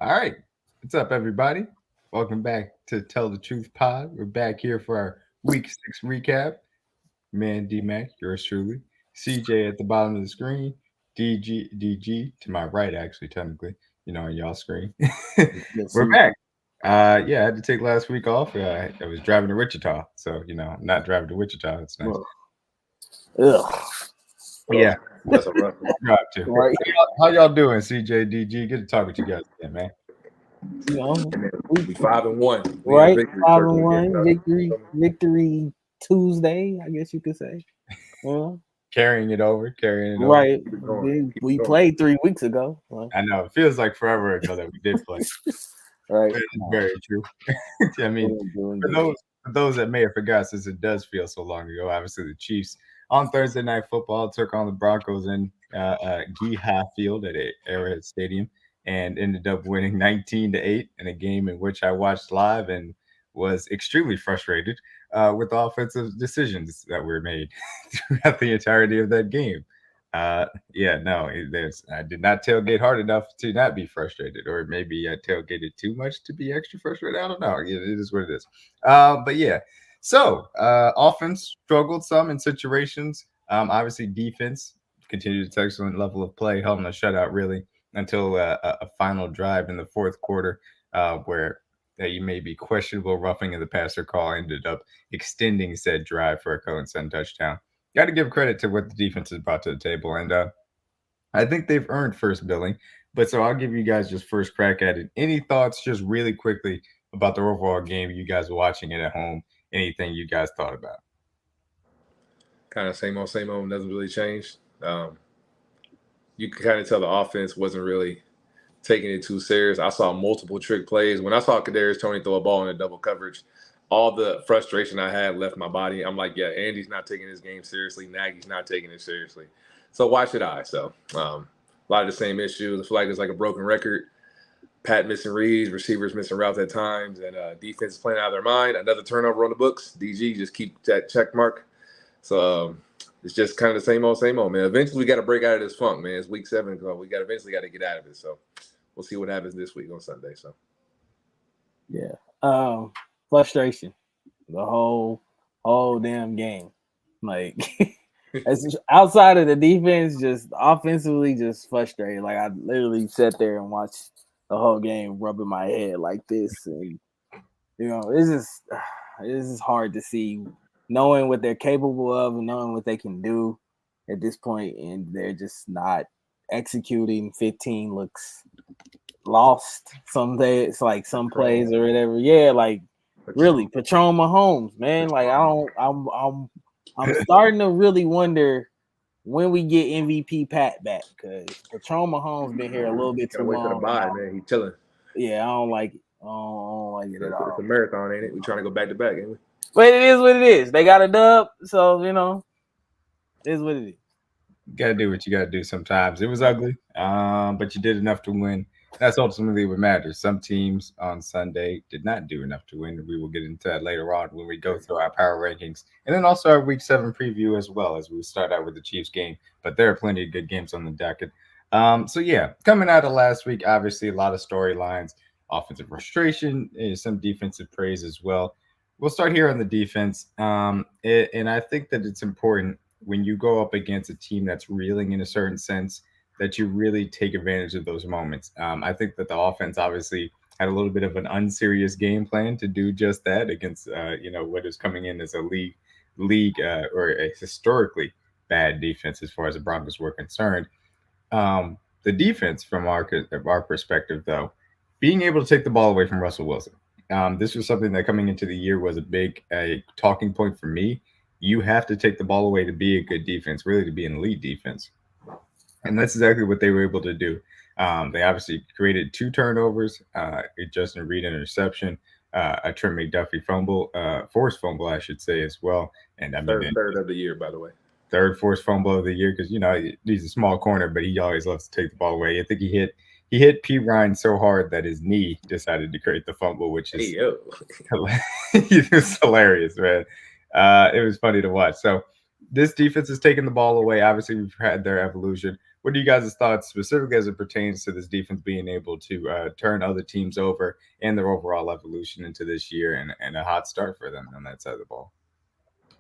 All right. What's up, everybody? Welcome back to Tell the Truth Pod. We're back here for our week 6 recap. Man, D Mac, yours truly. CJ at the bottom of the screen. DG to my right, actually, technically, on y'all screen. Yes, We're sir. back. Yeah, I had to take last week off. I was driving to Wichita. So, I'm not driving to Wichita. It's nice. Ugh. Ugh. Yeah, That's a rough one. drive to. Right. How y'all doing, CJ, DG? Good to talk with you guys again, man. You know, And then we, we 5-1. We in a right. victory Five and circle again. one victory Tuesday, I guess you could say. Well, Carrying it over. right. Keep it going. Keep it We going. played 3 weeks ago. Well, I know it feels like forever ago that we did play. right. But it's No, very true. I mean, doing for good. those that may have forgot, since it does feel so long ago, obviously the Chiefs on Thursday Night Football took on the Broncos in Gee Field at Arrowhead Stadium and ended up winning 19-8 in a game in which I watched live and was extremely frustrated with the offensive decisions that were made throughout the entirety of that game. Yeah, no, there's I did not tailgate hard enough to not be frustrated, or maybe I tailgated too much to be extra frustrated. I don't know. It is what it is. But yeah, so offense struggled some in situations. Obviously, defense continued its excellent level of play, held in a shutout really until a final drive in the fourth quarter, where you may be questionable roughing of the passer call ended up extending said drive for a Cohen Sun touchdown. Got to give credit to what the defense has brought to the table, and I think they've earned first billing. But so I'll give you guys just first crack at it. Any thoughts, just really quickly, about the overall game? You guys watching it at home? Anything you guys thought about? Kind of same old. Doesn't really change. You can kind of tell the offense wasn't really taking it too serious. I saw multiple trick plays. When I saw Kadarius Toney throw a ball in a double coverage, all the frustration I had left my body. I'm like, yeah, Andy's not taking this game seriously. Nagy's not taking it seriously. So why should I? So a lot of the same issues. I feel like it's like a broken record. Pat missing reads, receivers missing routes at times, and defense is playing out of their mind. Another turnover on the books. DG just keep that check mark. So it's just kind of the same old, man. Eventually, we got to break out of this funk, man. It's week 7. We eventually got to get out of it. So we'll see what happens this week on Sunday. So Yeah. Frustration. The whole damn game. Like it's outside of the defense, just offensively, just frustrated. Like I literally sat there and watched the whole game, rubbing my head like this, and it's just hard to see, knowing what they're capable of and knowing what they can do at this point, and they're just not executing. 15 looks lost. Some days, like some plays or whatever. Yeah, like really, Patron Mahomes, man. Like I don't, I'm starting to really wonder when we get MVP Pat back, because Patron Mahomes been here a little bit gotta too wait for the long. bye, man. He's chilling. Yeah, I don't like it. I don't like it at It's all. a marathon, ain't it? We trying to go back to back, ain't we? But it is what it is. They got a dub, so it is what it is. You gotta do what you gotta do sometimes. It was ugly, but you did enough to win. That's ultimately what matters. Some teams on Sunday did not do enough to win. We will get into that later on when we go through our power rankings, and then also our Week 7 preview as well, as we start out with the Chiefs game. But there are plenty of good games on the docket. So yeah, coming out of last week, obviously a lot of storylines, offensive frustration, some defensive praise as well. We'll start here on the defense, and I think that it's important when you go up against a team that's reeling in a certain sense that you really take advantage of those moments. I think that the offense obviously had a little bit of an unserious game plan to do just that against what is coming in as a league or a historically bad defense as far as the Broncos were concerned. The defense, from our perspective, though, being able to take the ball away from Russell Wilson. This was something that coming into the year was a big talking point for me. You have to take the ball away to be a good defense, really to be an elite defense. And that's exactly what they were able to do. They obviously created 2 turnovers, a Justin Reed interception, a Trent McDuffie fumble, forced fumble, I should say, as well. And I mean, Third of the year, by the way. third forced fumble of the year because he's a small corner, but he always loves to take the ball away. I think he hit P Ryan so hard that his knee decided to create the fumble, which Hey is yo, it was hilarious, man. It was funny to watch. So this defense is taking the ball away. Obviously, we've had their evolution. what are you guys' thoughts specifically as it pertains to this defense being able to turn other teams over and their overall evolution into this year and a hot start for them on that side of the ball?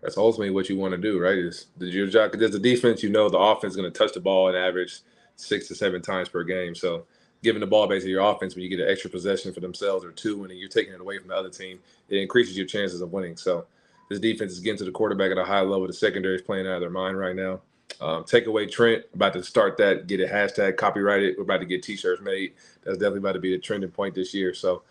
That's ultimately what you want to do, right? Is your job because there's a defense, the offense is going to touch the ball and average 6 to 7 times per game. So giving the ball back to your offense when you get an extra possession for themselves or two, and then you're taking it away from the other team, it increases your chances of winning. So this defense is getting to the quarterback at a high level. The secondary is playing out of their mind right now. Take away Trent, about to start that, get a hashtag copyrighted. We're about to get T-shirts made. That's definitely about to be the trending point this year. So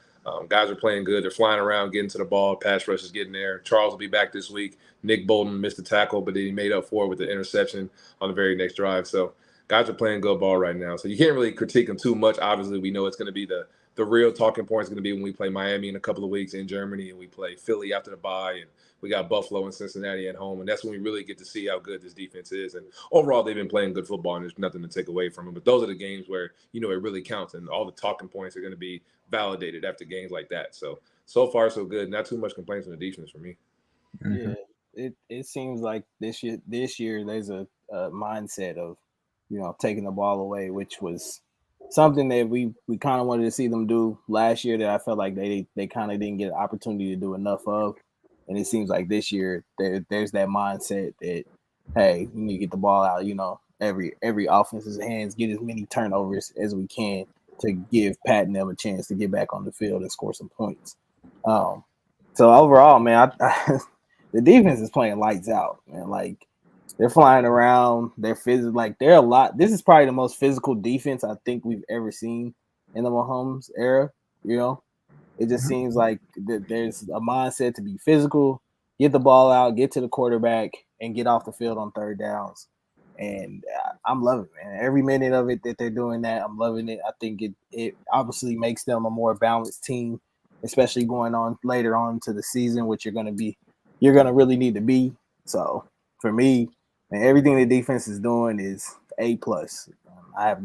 guys are playing good. They're flying around, getting to the ball. Pass rush is getting there. Charles will be back this week. Nick Bolton missed the tackle, but then he made up for it with the interception on the very next drive. So guys are playing good ball right now. So you can't really critique them too much. Obviously, we know it's going to be the real talking point is going to be when we play Miami in a couple of weeks in Germany, and we play Philly after the bye, and we got Buffalo and Cincinnati at home. And that's when we really get to see how good this defense is. And overall, they've been playing good football, and there's nothing to take away from them. But those are the games where, it really counts, and all the talking points are going to be validated after games like that. So far, so good. Not too much complaints on the defense for me. Yeah, it seems like this year there's a mindset of taking the ball away, which was something that we kind of wanted to see them do last year that I felt like they kind of didn't get an opportunity to do enough of. And it seems like this year there's that mindset that, hey, we need to get the ball out, every offense's hands, get as many turnovers as we can to give Pat and them a chance to get back on the field and score some points. So overall, man, the defense is playing lights out, man. Like, they're flying around. They're physical. Like, they're a lot. This is probably the most physical defense I think we've ever seen in the Mahomes era. It just seems like there's a mindset to be physical, get the ball out, get to the quarterback, and get off the field on third downs. And I'm loving it, man. Every minute of it that they're doing that, I'm loving it. I think it obviously makes them a more balanced team, especially going on later on to the season, which you're going to really need to be. So for me, and everything the defense is doing is A+. I have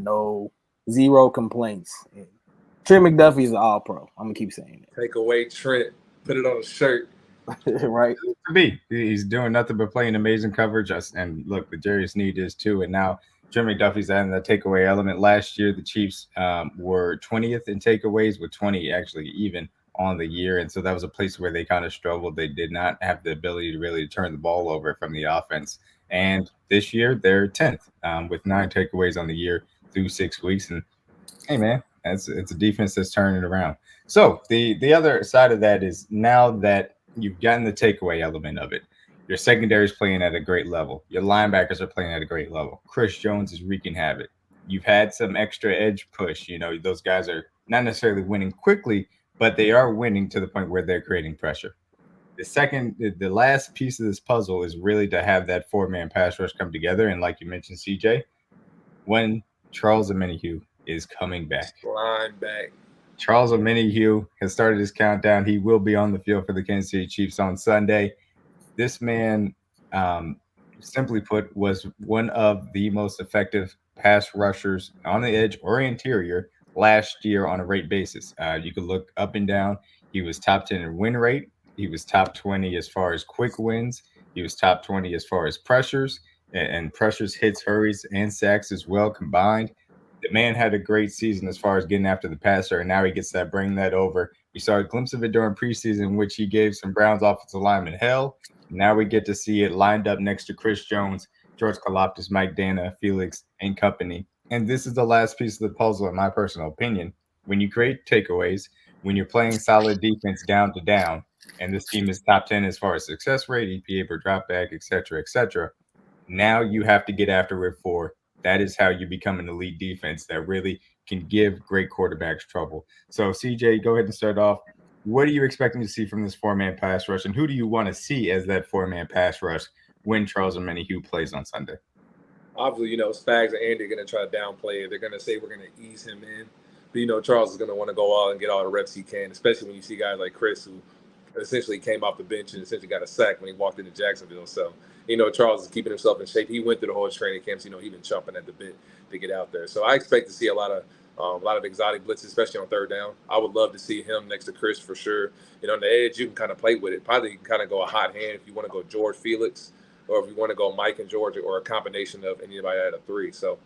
zero complaints. Trent McDuffie's an all-pro. I'm going to keep saying it. Take away Trent. Put it on a shirt. Right. To be, he's doing nothing but playing amazing coverage. And look, the Jerry Sneed is too. And now Jim McDuffie's adding the takeaway element. Last year, the Chiefs were 20th in takeaways, with 20 actually even on the year. And so that was a place where they kind of struggled. They did not have the ability to really turn the ball over from the offense. And this year, they're 10th with 9 takeaways on the year through 6 weeks. And hey, man, it's a defense that's turning it around. So the other side of that is, now that you've gotten the takeaway element of it, your secondary is playing at a great level. Your linebackers are playing at a great level. Chris Jones is wreaking havoc. You've had some extra edge push. Those guys are not necessarily winning quickly, but they are winning to the point where they're creating pressure. The last piece of this puzzle is really to have that 4-man pass rush come together. And like you mentioned, CJ, when Charles Omenihu is coming back. Line back. Charles Omenihu has started his countdown. He will be on the field for the Kansas City Chiefs on Sunday. This man, simply put, was one of the most effective pass rushers on the edge or interior last year on a rate basis. You could look up and down. He was top 10 in win rate. He was top 20 as far as quick wins. He was top 20 as far as pressures and pressures, hits, hurries, and sacks as well combined. The man had a great season as far as getting after the passer, and now he gets that, bring that over. We saw a glimpse of it during preseason, in which he gave some Browns offensive linemen hell. Now we get to see it lined up next to Chris Jones, George Karlaftis, Mike Dana, Felix, and company. And this is the last piece of the puzzle, in my personal opinion. When you create takeaways, when you're playing solid defense down to down, and this team is top 10 as far as success rate, EPA per dropback, et cetera, now you have to get after it for. That is how you become an elite defense that really can give great quarterbacks trouble. So, CJ, go ahead and start off. What are you expecting to see from this 4-man pass rush, and who do you want to see as that 4-man pass rush when Charles Omenihu plays on Sunday? Obviously, Spags and Andy are going to try to downplay it. They're going to say we're going to ease him in. But, Charles is going to want to go out and get all the reps he can, especially when you see guys like Chris, who essentially came off the bench and essentially got a sack when he walked into Jacksonville. So, Charles is keeping himself in shape. He went through the whole training camps. He's been chomping at the bit to get out there. So I expect to see a lot of exotic blitzes, especially on third down. I would love to see him next to Chris for sure. On the edge, you can kind of play with it. Probably you can kind of go a hot hand if you want to go George Felix, or if you want to go Mike and George, or a combination of anybody out of 3. So,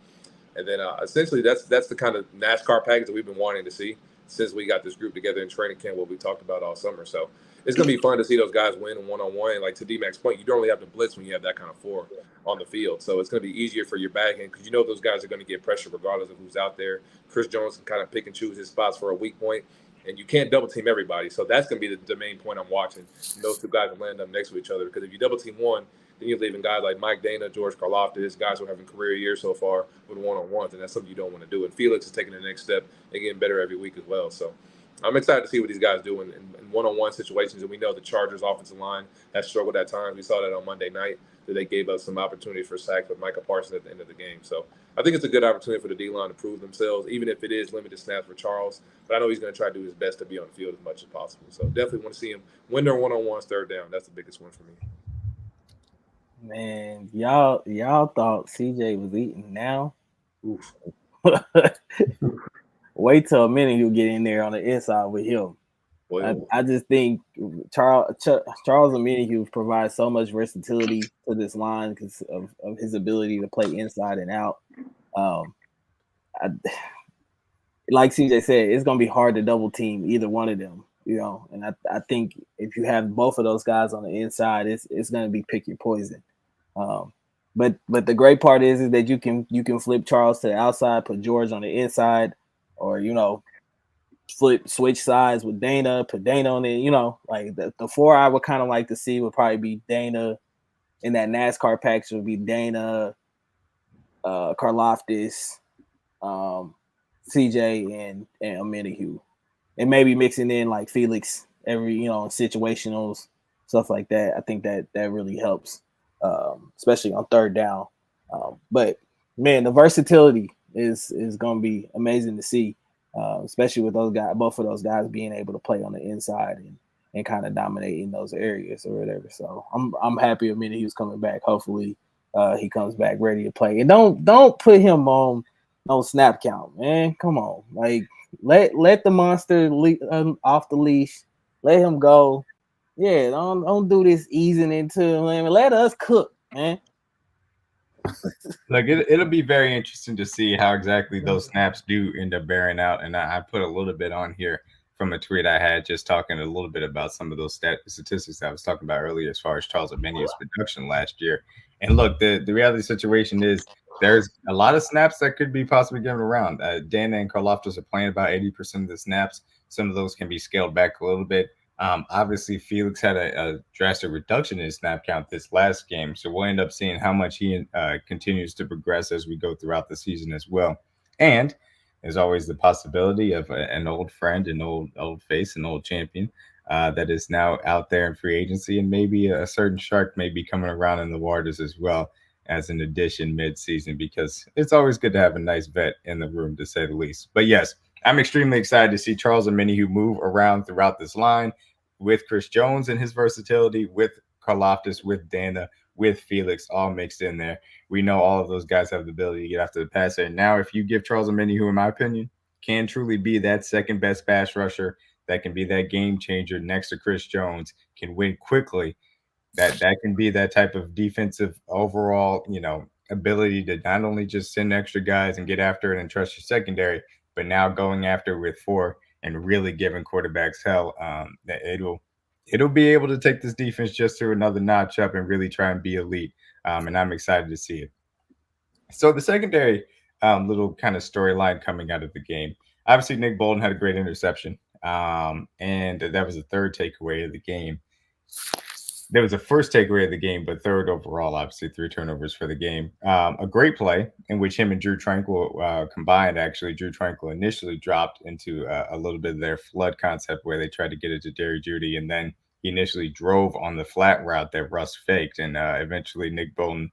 And then essentially that's the kind of NASCAR package that we've been wanting to see since we got this group together in training camp, what we talked about all summer. So it's going to be fun to see those guys win one on one. Like to D-Mac's point, you don't really have to blitz when you have that kind of four on the field. So it's going to be easier for your back end because you know those guys are going to get pressure regardless of who's out there. Chris Jones can kind of pick and choose his spots for a weak point, and you can't double team everybody. So that's going to be the main point I'm watching. And those two guys will land up next to each other because if you double team one, then you're leaving guys like Mike Dana, George Karlaftis, guys who are having career years so far with one-on-ones, and that's something you don't want to do. And Felix is taking the next step and getting better every week as well. So I'm excited to see what these guys do in one-on-one situations. And we know the Chargers' offensive line has struggled at times. We saw that on Monday night, that they gave us some opportunities for sacks with Micah Parsons at the end of the game. So I think it's a good opportunity for the D-line to prove themselves, even if it is limited snaps for Charles. But I know he's going to try to do his best to be on the field as much as possible. So definitely want to see him win their one-on-ones third down. That's the biggest one for me. Man, y'all thought CJ was eating now. Oof. Wait till a minute he'll get in there on the inside with him. I just think Charles Omenihu provides so much versatility to this line because of his ability to play inside and out. Like CJ said, it's going to be hard to double team either one of them, and I think if you have both of those guys on the inside, it's going to be pick your poison. But the great part is that you can flip Charles to the outside, put George on the inside, or switch sides with Dana, put Dana on it. Like the four I would kind of like to see would probably be Dana in that NASCAR package would be Dana, Karlaftis, CJ, and Omenihu, and maybe mixing in like Felix every situationals, stuff like that. I think that really helps. Especially on third down. But man, the versatility is going to be amazing to see, especially with both of those guys being able to play on the inside and kind of dominate in those areas or whatever. So I'm happy a minute he was coming back. Hopefully he comes back ready to play. And don't put him on no snap count, man. Come on, like let the monster off the leash, let him go. Yeah, don't do this easing into him. Let us cook, man. Like it'll be very interesting to see how exactly those snaps do end up bearing out. And I put a little bit on here from a tweet I had just talking a little bit about some of those statistics I was talking about earlier as far as Charles Omenihu's production last year. And look, the reality situation is there's a lot of snaps that could be possibly given around. Dana and Karlaftis are playing about 80% of the snaps. Some of those can be scaled back a little bit. Obviously, Felix had a drastic reduction in his snap count this last game, so we'll end up seeing how much he continues to progress as we go throughout the season as well. And there's always the possibility of an old friend, an old face, an old champion that is now out there in free agency, and maybe a certain shark may be coming around in the waters as well as an addition mid-season, because it's always good to have a nice vet in the room, to say the least. But yes, I'm extremely excited to see Charles Omenihu move around throughout this line with Chris Jones and his versatility, with Karlaftis, with Dana, with Felix, all mixed in there. We know all of those guys have the ability to get after the passer. And now, if you give Charles Omenihu, in my opinion, can truly be that second best pass rusher, that can be that game changer next to Chris Jones, can win quickly, that can be that type of defensive overall, ability to not only just send extra guys and get after it and trust your secondary, but now going after with four and really giving quarterbacks hell. That it'll be able to take this defense just to another notch up and really try and be elite. And I'm excited to see it. So the secondary little kind of storyline coming out of the game. Obviously, Nick Bolton had a great interception, and that was the third takeaway of the game. There was a first takeaway of the game, but third overall, obviously 3 turnovers for the game. A great play in which him and Drew Tranquill combined. Actually, Drew Tranquill initially dropped into a little bit of their flood concept where they tried to get it to Jerry Jeudy, and then he initially drove on the flat route that Russ faked, and eventually Nick Bolton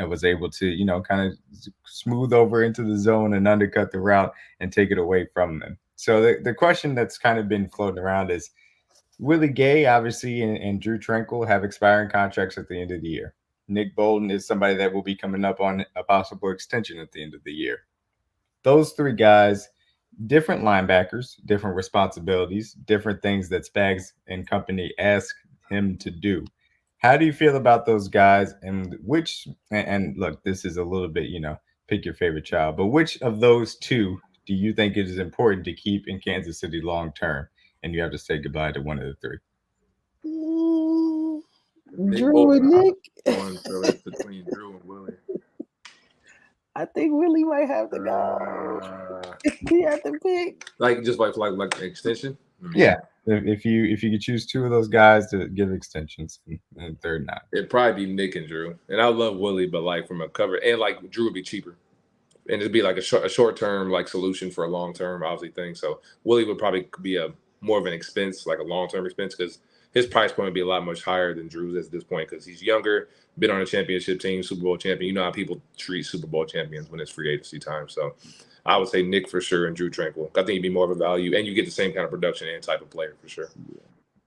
was able to, kind of smooth over into the zone and undercut the route and take it away from them. So the question that's kind of been floating around is, Willie Gay, obviously, and Drew Tranquill have expiring contracts at the end of the year. Nick Bolton is somebody that will be coming up on a possible extension at the end of the year. Those 3 guys, different linebackers, different responsibilities, different things that Spags and company ask him to do. How do you feel about those guys? And look, this is a little bit, pick your favorite child, but which of those two do you think it is important to keep in Kansas City long term? And you have to say goodbye to one of the three. Mm, They Drew both and are Nick. one, so it's between Drew and Willie. I think Willie might have to go. He had to pick. Like just like an extension. I mean, Yeah, if you could choose two of those guys to give extensions, and third not. it'd probably be Nick and Drew. And I love Willie, but like from a cover and like Drew would be cheaper. And it'd be like a short term like solution for a long term obviously thing. So Willie would probably be a more of an expense, like a long term expense, because his price point would be a lot much higher than Drew's at this point because he's younger, been on a championship team, Super Bowl champion. You know how people treat Super Bowl champions when it's free agency time. So I would say Nick for sure and Drew Tranquil. I think he'd be more of a value, and you get the same kind of production and type of player for sure.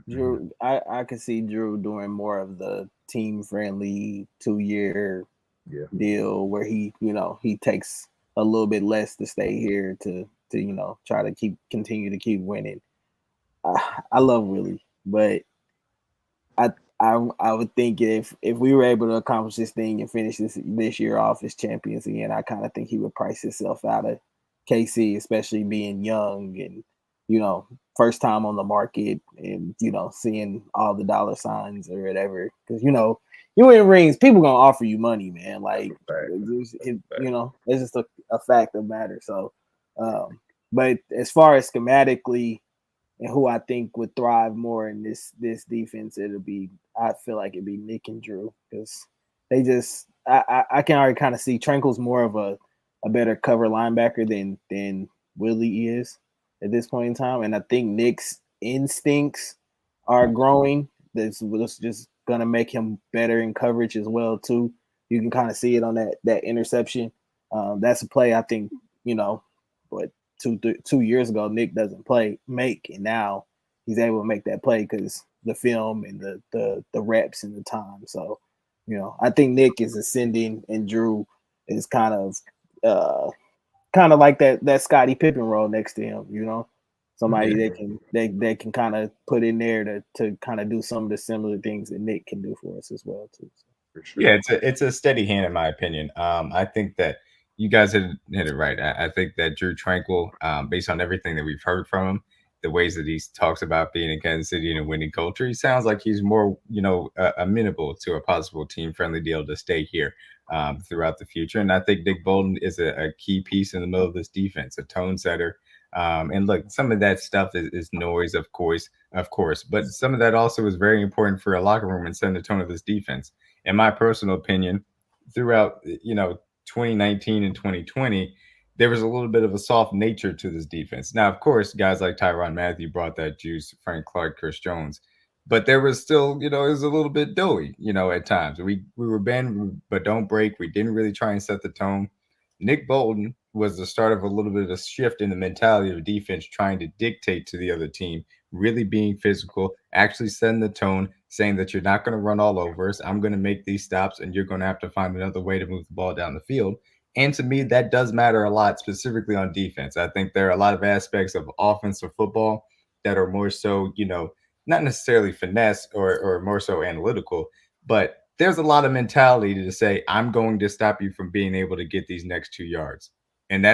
Drew, I could see Drew doing more of the team friendly 2 year Yeah. deal where he takes a little bit less to stay here to try to continue to keep winning. I love Willie, but I I would think if we were able to accomplish this thing and finish this year off as champions again, I kind of think he would price himself out of KC, especially being young and first time on the market and seeing all the dollar signs or whatever. Because you win rings, people gonna offer you money, man. Like it's just a fact of matter. So, but as far as schematically and who I think would thrive more in this defense, I feel like it'd be Nick and Drew because they just I can already kind of see Tranquil's more of a better cover linebacker than Willie is at this point in time, and I think Nick's instincts are growing. That's just gonna make him better in coverage as well too. You can kind of see it on that interception. That's a play I think but 2 years ago Nick doesn't make, and now he's able to make that play because the film and the reps and the time. So I think Nick is ascending, and Drew is kind of like that Scottie Pippen role next to him. Somebody they can kind of put in there to kind of do some of the similar things that Nick can do for us as well too. So. For sure. Yeah, it's a steady hand in my opinion. I think that you guys hit it right. I think that Drew Tranquil, based on everything that we've heard from him, the ways that he talks about being in Kansas City and a winning culture, he sounds like he's more, amenable to a possible team-friendly deal to stay here throughout the future. And I think Nick Bolton is a key piece in the middle of this defense, a tone setter. And look, some of that stuff is noise, of course, but some of that also is very important for a locker room and setting the tone of this defense. In my personal opinion, throughout 2019 and 2020, there was a little bit of a soft nature to this defense. Now, of course, guys like Tyrann Mathieu brought that juice, Frank Clark, Chris Jones, but there was still, it was a little bit doughy, at times. We were bend but don't break. We didn't really try and set the tone. Nick Bolton was the start of a little bit of a shift in the mentality of defense, trying to dictate to the other team, really being physical, actually setting the tone, saying that you're not going to run all over us. I'm going to make these stops, and you're going to have to find another way to move the ball down the field. And to me, that does matter a lot, specifically on defense. I think there are a lot of aspects of offensive football that are more so, not necessarily finesse or more so analytical, but there's a lot of mentality to say, I'm going to stop you from being able to get these next 2 yards. And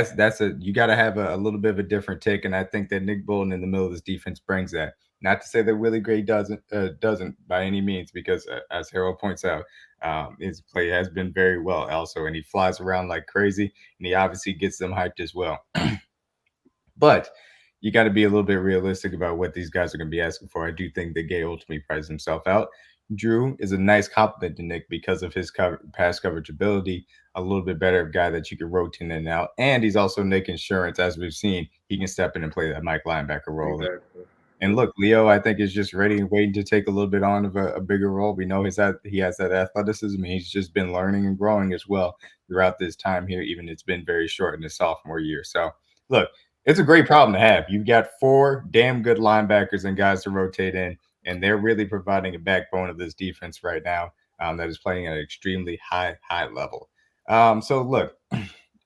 you got to have a little bit of a different take. And I think that Nick Bolton in the middle of this defense brings that. Not to say that Willie Gray doesn't by any means, because as Harold points out, his play has been very well also, and he flies around like crazy, and he obviously gets them hyped as well. But you got to be a little bit realistic about what these guys are going to be asking for. I do think that Gay ultimately prices himself out. Drew is a nice compliment to Nick because of his pass coverage ability, a little bit better guy that you can rotate in and out. And he's also Nick Insurance. As we've seen, he can step in and play that Mike linebacker role. Exactly. And look, Leo, I think is just ready and waiting to take a little bit on of a bigger role. We know he has that athleticism. He's just been learning and growing as well throughout this time here, even it's been very short in his sophomore year. So look, it's a great problem to have. You've got 4 damn good linebackers and guys to rotate in, and they're really providing a backbone of this defense right now that is playing at an extremely high level. So look,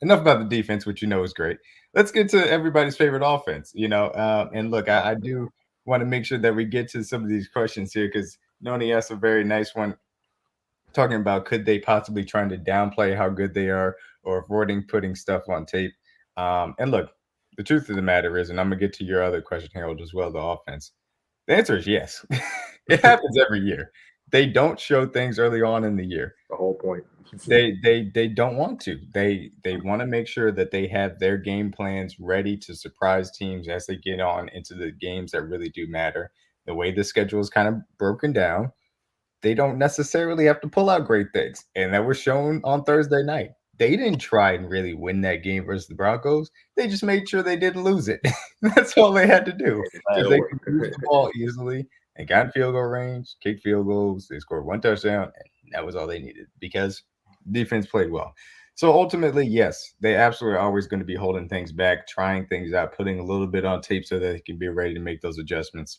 enough about the defense, which is great. Let's get to everybody's favorite offense, and look, I do want to make sure that we get to some of these questions here because Noni asked a very nice one talking about could they possibly trying to downplay how good they are or avoiding putting stuff on tape. And look, the truth of the matter is, and I'm gonna get to your other question, Harold, as well. The offense. The answer is yes. It happens every year. They don't show things early on in the year. The whole point. They don't want to. They want to make sure that they have their game plans ready to surprise teams as they get on into the games that really do matter. The way the schedule is kind of broken down, they don't necessarily have to pull out great things. And that was shown on Thursday night. They didn't try and really win that game versus the Broncos. They just made sure they didn't lose it. That's all they had to do. Because they could move the ball easily and got in field goal range, kicked field goals. They scored one touchdown, and that was all they needed because defense played well. So ultimately, yes, they absolutely are always going to be holding things back, trying things out, putting a little bit on tape so that they can be ready to make those adjustments.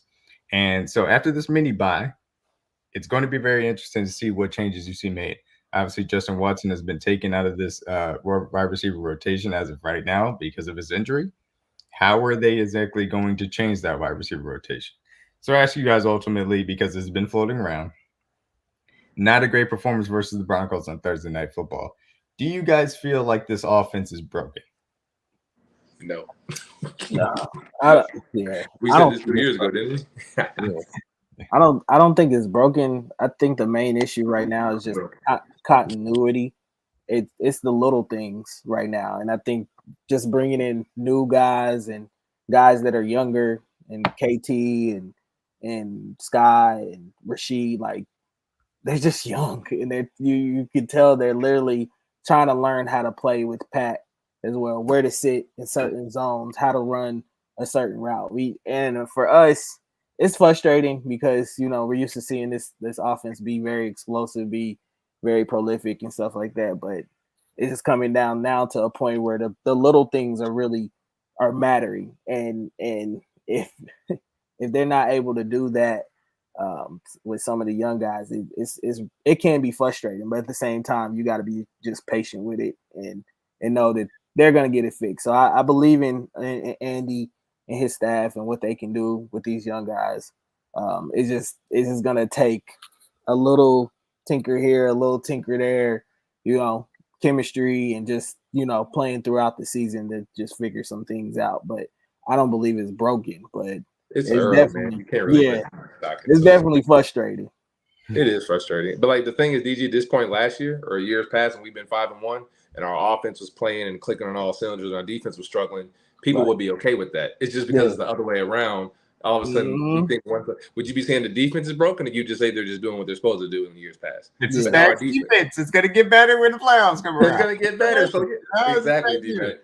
And so after this mini bye, it's going to be very interesting to see what changes you see made. Obviously, Justin Watson has been taken out of this wide receiver rotation as of right now because of his injury. How are they exactly going to change that wide receiver rotation? So I ask you guys ultimately, because it's been floating around, not a great performance versus the Broncos on Thursday Night Football. Do you guys feel like this offense is broken? No. No, yeah. We I said don't this 2 think it's years ago, didn't we? Yeah. I don't think it's broken. I think the main issue right now is just continuity. It's the little things right now, and I think just bringing in new guys and guys that are younger and KT and Sky and Rashid, like they're just young, and you can tell they're literally trying to learn how to play with Pat as well, where to sit in certain zones, how to run a certain route. And for us, it's frustrating because we're used to seeing this offense be very explosive, be very prolific and stuff like that. But it's just coming down now to a point where the little things are mattering, and if if they're not able to do that with some of the young guys, it can be frustrating. But at the same time, you got to be just patient with it and know that they're going to get it fixed. So I believe in Andy and his staff and what they can do with these young guys. It's just going to take a little tinker here, a little tinker there, chemistry and just, playing throughout the season to just figure some things out. But I don't believe it's broken, but it's early, man. You can't really it's definitely frustrating. It is frustrating. But like the thing is, DG, this point last year or years past, and we've been 5-1, and our offense was playing and clicking on all cylinders, and our defense was struggling. People would be okay with that. It's just because it's the other way around. All of a sudden, you think would you be saying the defense is broken, or you just say they're just doing what they're supposed to do in the years past? It's a stacked defense. It's going to get better when the playoffs come around. It's going to get better. So exactly, defense.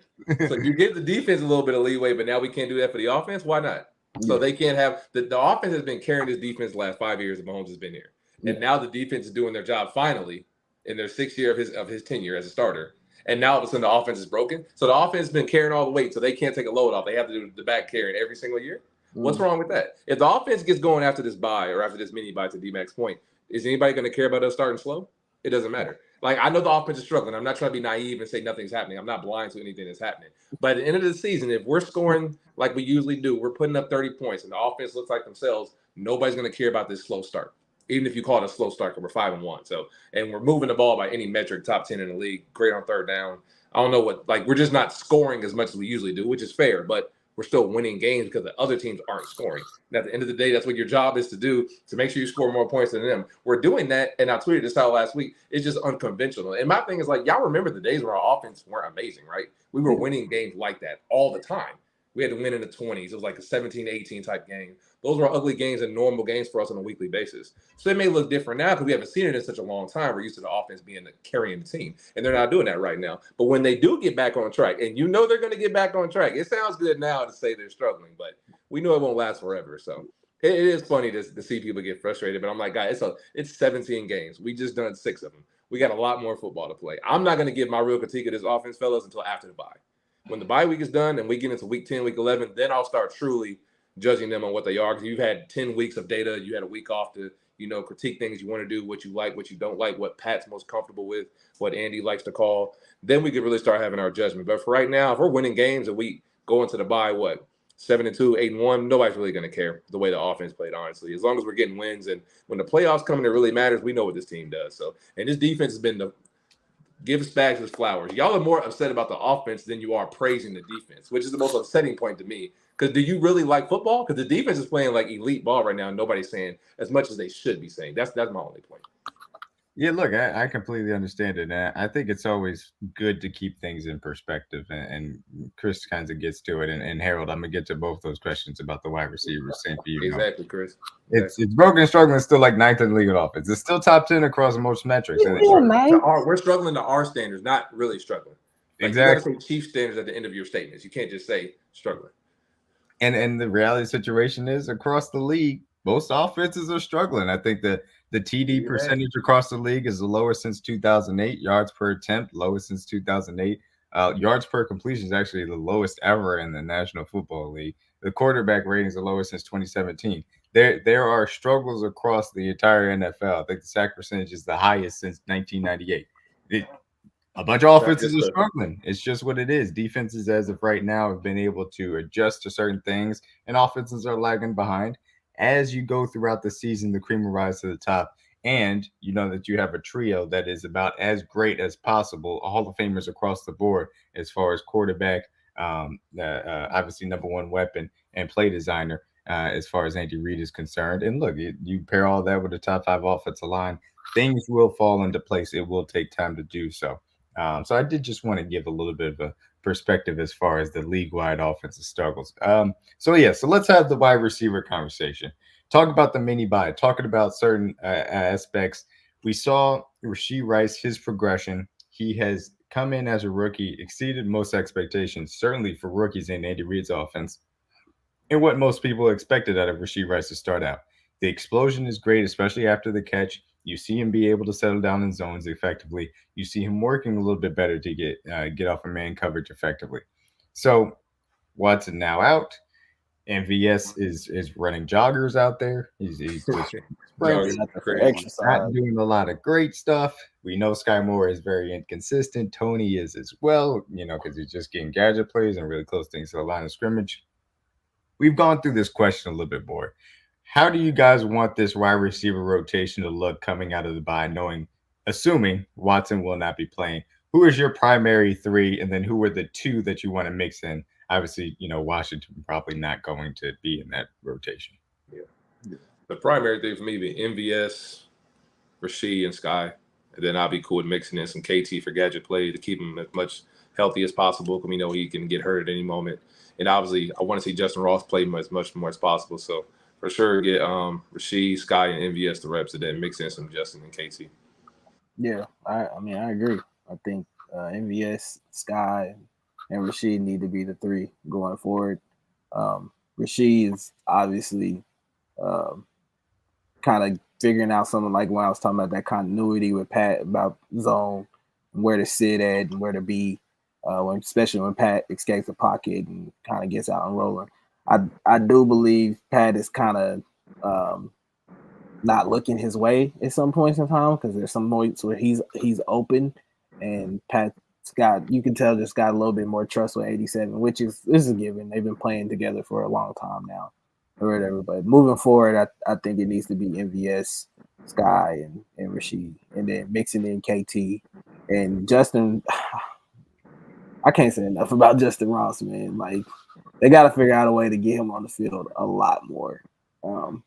So you give the defense a little bit of leeway, but now we can't do that for the offense. Why not? So they can't have the offense has been carrying this defense the last 5 years that Mahomes has been here. And now the defense is doing their job finally in their 6th year of his tenure as a starter. And now all of a sudden the offense is broken. So the offense has been carrying all the weight, so they can't take a load off. They have to do the back carrying every single year. What's wrong with that? If the offense gets going after this bye or after this mini bye, to D-Mac's point, is anybody going to care about us starting slow? It doesn't matter. Like, I know the offense is struggling. I'm not trying to be naive and say nothing's happening. I'm not blind to anything that's happening. But at the end of the season, if we're scoring like we usually do, we're putting up 30 points and the offense looks like themselves, nobody's going to care about this slow start. Even if you call it a slow start, because we're 5-1. So, and we're moving the ball by any metric, top 10 in the league, great on third down. I don't know we're just not scoring as much as we usually do, which is fair, but we're still winning games because the other teams aren't scoring. And at the end of the day, that's what your job is to do, to make sure you score more points than them. We're doing that, and I tweeted this out last week. It's just unconventional. And my thing is, like, y'all remember the days where our offense weren't amazing, right? We were winning games like that all the time. We had to win in the 20s. It was like a 17-18 type game. Those were ugly games and normal games for us on a weekly basis. So it may look different now because we haven't seen it in such a long time. We're used to the offense being carrying the team, and they're not doing that right now. But when they do get back on track, and you know they're going to get back on track, it sounds good now to say they're struggling, but we know it won't last forever. So it is funny to see people get frustrated. But I'm like, guys, it's 17 games. We just done 6 of them. We got a lot more football to play. I'm not going to give my real critique of this offense, fellas, until after the bye. When the bye week is done and we get into week 10, week 11, then I'll start truly judging them on what they are. Because you've had 10 weeks of data. You had a week off to, critique things you want to do, what you like, what you don't like, what Pat's most comfortable with, what Andy likes to call. Then we could really start having our judgment. But for right now, if we're winning games and we go into the bye, 7-2, 8-1, nobody's really going to care the way the offense played, honestly. As long as we're getting wins, and when the playoffs come and it really matters, we know what this team does. So, and this defense has been the give us back his flowers. Y'all are more upset about the offense than you are praising the defense, which is the most upsetting point to me. Because do you really like football? Because the defense is playing like elite ball right now, and nobody's saying as much as they should be saying. That's my only point. Yeah, look, I completely understand it. And I think it's always good to keep things in perspective. And Chris kind of gets to it. And Harold, I'm going to get to both those questions about the wide receivers. Same for you. Exactly, Chris. It's broken and struggling. It's still like ninth in the league in offense. It's still top 10 across most metrics. And We're struggling to our standards, not really struggling. Like, exactly. You got to say Chief standards at the end of your statements. You can't just say struggling. And the reality situation is across the league, most offenses are struggling. I think that the TD percentage across the league is the lowest since 2008. Yards per attempt, lowest since 2008. Yards per completion is actually the lowest ever in the National Football League. The quarterback rating is the lowest since 2017. There are struggles across the entire NFL. I think the sack percentage is the highest since 1998. A bunch of offenses are struggling. It's just what it is. Defenses, as of right now, have been able to adjust to certain things, and offenses are lagging behind. As you go throughout the season, the cream will rise to the top, and you know that you have a trio that is about as great as possible, Hall of Famers across the board, as far as quarterback, obviously number one weapon, and play designer, as far as Andy Reid is concerned. And look, you pair all that with a top five offensive line, things will fall into place. It will take time to do so. So I did just want to give a little bit of a perspective as far as the league-wide offensive struggles. So let's have the wide receiver conversation. Talk about the mini buy. Talking about certain aspects. We saw Rashee Rice, his progression. He has come in as a rookie, exceeded most expectations, certainly for rookies in Andy Reid's offense, and what most people expected out of Rashee Rice to start out. The explosion is great, especially after the catch. You see him be able to settle down in zones effectively. You see him working a little bit better to get off of man coverage effectively. So Watson now out. MVS is running joggers out there. He's just not doing a lot of great stuff. We know Sky Moore is very inconsistent. Tony is as well, because he's just getting gadget plays and really close things to the line of scrimmage. We've gone through this question a little bit more. How do you guys want this wide receiver rotation to look coming out of the bye, assuming Watson will not be playing? Who is your primary three, and then who are the two that you want to mix in? Obviously, Washington probably not going to be in that rotation. Yeah. The primary thing for me be MVS, Rashee, and Sky. And then I'll be cool with mixing in some KT for gadget play to keep him as much healthy as possible, because we know he can get hurt at any moment. And obviously, I want to see Justin Ross play as much more as possible. So for sure, get Rashee, Sky, and MVS the reps, and then mix in some Justin and KT. Yeah, I agree. I think MVS, Sky, and Rashee need to be the three going forward. Rashee is obviously kind of figuring out something like when I was talking about that continuity with Pat about zone, where to sit at and where to be, especially when Pat escapes the pocket and kind of gets out and rolling. I do believe Pat is kind of not looking his way at some points in time, because there's some points where he's open, and Pat's got, you can tell, just got a little bit more trust with 87, which is a given. They've been playing together for a long time now or whatever. But moving forward, I think it needs to be MVS, Sky, and Rashee, and then mixing in KT and Justin. I can't say enough about Justin Ross, man. Like, they got to figure out a way to get him on the field a lot more,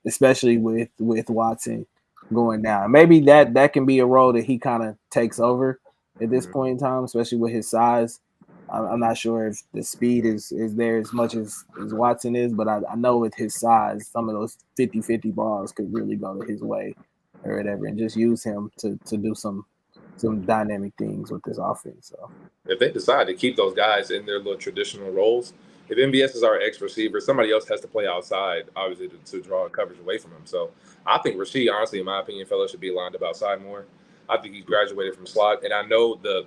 especially with Watson going down. Maybe that can be a role that he kind of takes over at this point in time, especially with his size. I'm not sure if the speed is there as much as Watson is, but I know with his size, some of those 50-50 balls could really go his way or whatever, and just use him to do some dynamic things with this offense. So if they decide to keep those guys in their little traditional roles, if MVS is our X receiver, somebody else has to play outside, obviously, to draw coverage away from him. So I think Rashee, honestly, in my opinion, fellas, should be lined up outside more. I think he's graduated from slot, and I know the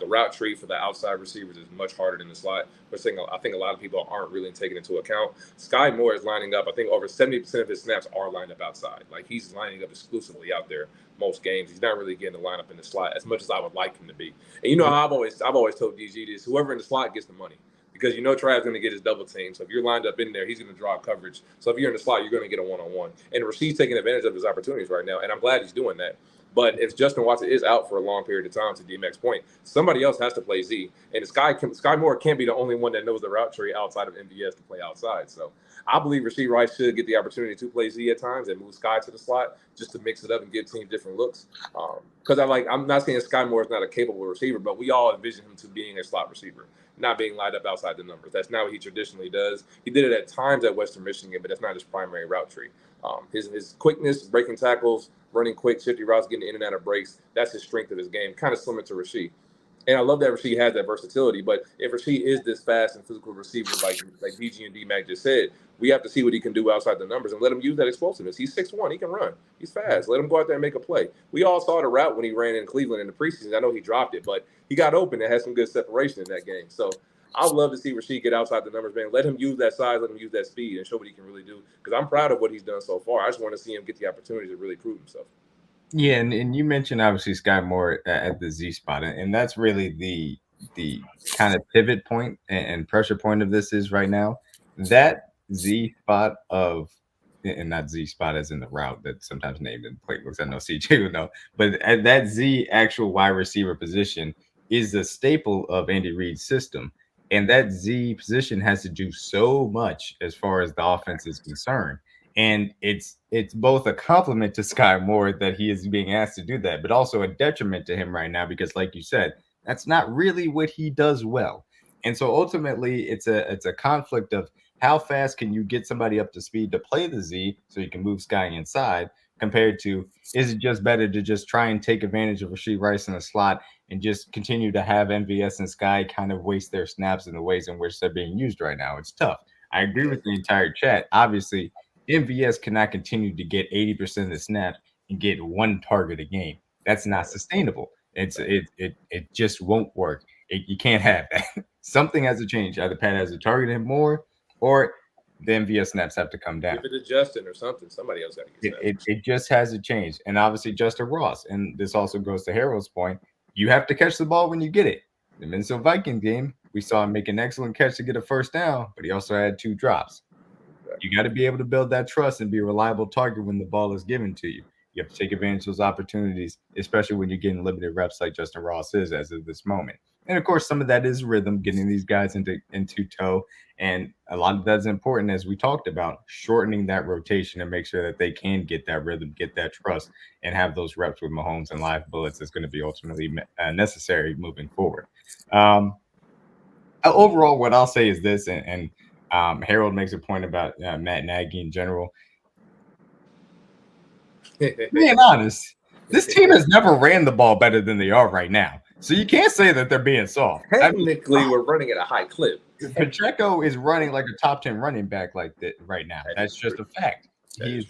route tree for the outside receivers is much harder than the slot. But I think a lot of people aren't really taking into account. Sky Moore is lining up. I think over 70% of his snaps are lined up outside. Like, he's lining up exclusively out there most games. He's not really getting the lineup in the slot as much as I would like him to be. And I've always told DG this: whoever in the slot gets the money, because you know Trav's going to get his double team. So if you're lined up in there, he's going to draw coverage. So if you're in the slot, you're going to get a one-on-one. And Rasheed's taking advantage of his opportunities right now, and I'm glad he's doing that. But if Justin Watson is out for a long period of time, to DMX point, somebody else has to play Z. And Sky Moore can't be the only one that knows the route tree outside of MVS to play outside. So I believe Rasheed Rice should get the opportunity to play Z at times and move Sky to the slot just to mix it up and give teams different looks. Because I'm not saying Sky Moore is not a capable receiver, but we all envision him to being a slot receiver, not being lined up outside the numbers. That's not what he traditionally does. He did it at times at Western Michigan, but that's not his primary route tree. His quickness, breaking tackles, running quick, shifty routes, getting in and out of breaks, that's his strength of his game, kind of similar to Rasheed. And I love that Rasheed has that versatility. But if Rasheed is this fast and physical receiver, like DG and D Mac just said, we have to see what he can do outside the numbers and let him use that explosiveness. He's 6'1", he can run. He's fast. Let him go out there and make a play. We all saw the route when he ran in Cleveland in the preseason. I know he dropped it, but he got open and had some good separation in that game. So I would love to see Rasheed get outside the numbers, man. Let him use that size, let him use that speed, and show what he can really do. Because I'm proud of what he's done so far. I just want to see him get the opportunity to really prove himself. Yeah, and you mentioned obviously Sky Moore at the Z spot, and that's really the kind of pivot point and pressure point of this is right now. That Z spot of and not Z spot as in the route that's sometimes named in playbooks. I know CJ would know, but at that Z actual wide receiver position is the staple of Andy Reid's system. And that Z position has to do so much as far as the offense is concerned. And it's both a compliment to Sky Moore that he is being asked to do that, but also a detriment to him right now because, like you said, that's not really what he does well. And so ultimately, it's a conflict of how fast can you get somebody up to speed to play the Z so you can move Sky inside, compared to is it just better to just try and take advantage of Rasheed Rice in the slot and just continue to have MVS and Sky kind of waste their snaps in the ways in which they're being used right now? It's tough. I agree with the entire chat. Obviously, MVS cannot continue to get 80% of the snaps and get one target a game. That's not sustainable. It just won't work. You can't have that. Something has to change. Either Pat has to target him more, or the MVS snaps have to come down. Give it to Justin or something. Somebody else got to get snaps. It just has to change. And obviously, Justin Ross, and this also goes to Harold's point, you have to catch the ball when you get it. The Minnesota Vikings game, we saw him make an excellent catch to get a first down, but he also had 2 drops. You got to be able to build that trust and be a reliable target when the ball is given to you. You have to take advantage of those opportunities, especially when you're getting limited reps like Justin Ross is as of this moment. And of course, some of that is rhythm, getting these guys into toe. And a lot of that's important, as we talked about, shortening that rotation and make sure that they can get that rhythm, get that trust, and have those reps with Mahomes and live bullets is going to be ultimately necessary moving forward. Um, Overall, what I'll say is this, and Harold makes a point about Matt Nagy in general. Being honest, this team has never ran the ball better than they are right now. So you can't say that they're being soft. Technically, we're running at a high clip. Pacheco is running like a top 10 running back like that right now. That's just a fact. He's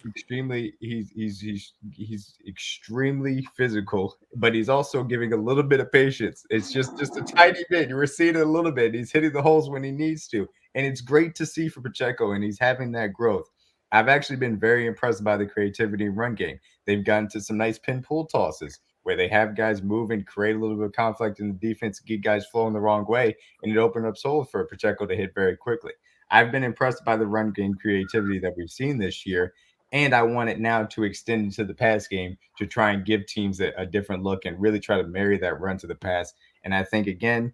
extremely physical, but he's also giving a little bit of patience. It's just a tiny bit. You're seeing it a little bit. He's hitting the holes when he needs to, and it's great to see for Pacheco, and he's having that growth. I've actually been very impressed by the creativity in run game. They've gotten to some nice pin pull tosses where they have guys move and create a little bit of conflict in the defense, get guys flowing the wrong way, and it opened up holes for Pacheco to hit very quickly. I've been impressed by the run game creativity that we've seen this year, and I want it now to extend into the pass game to try and give teams a different look and really try to marry that run to the pass. And I think, again,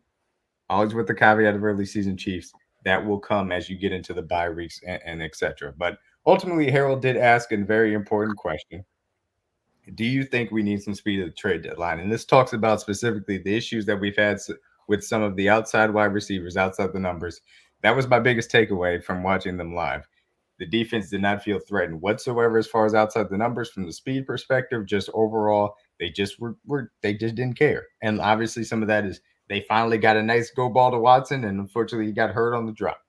always with the caveat of early season Chiefs, that will come as you get into the bye weeks and et cetera. But ultimately, Harold did ask a very important question. Do you think we need some speed at the trade deadline? And this talks about specifically the issues that we've had with some of the outside wide receivers, outside the numbers. That was my biggest takeaway from watching them live. The defense did not feel threatened whatsoever as far as outside the numbers from the speed perspective. Just overall, they just they just didn't care. And obviously, some of that is they finally got a nice go ball to Watson, and unfortunately, he got hurt on the drop.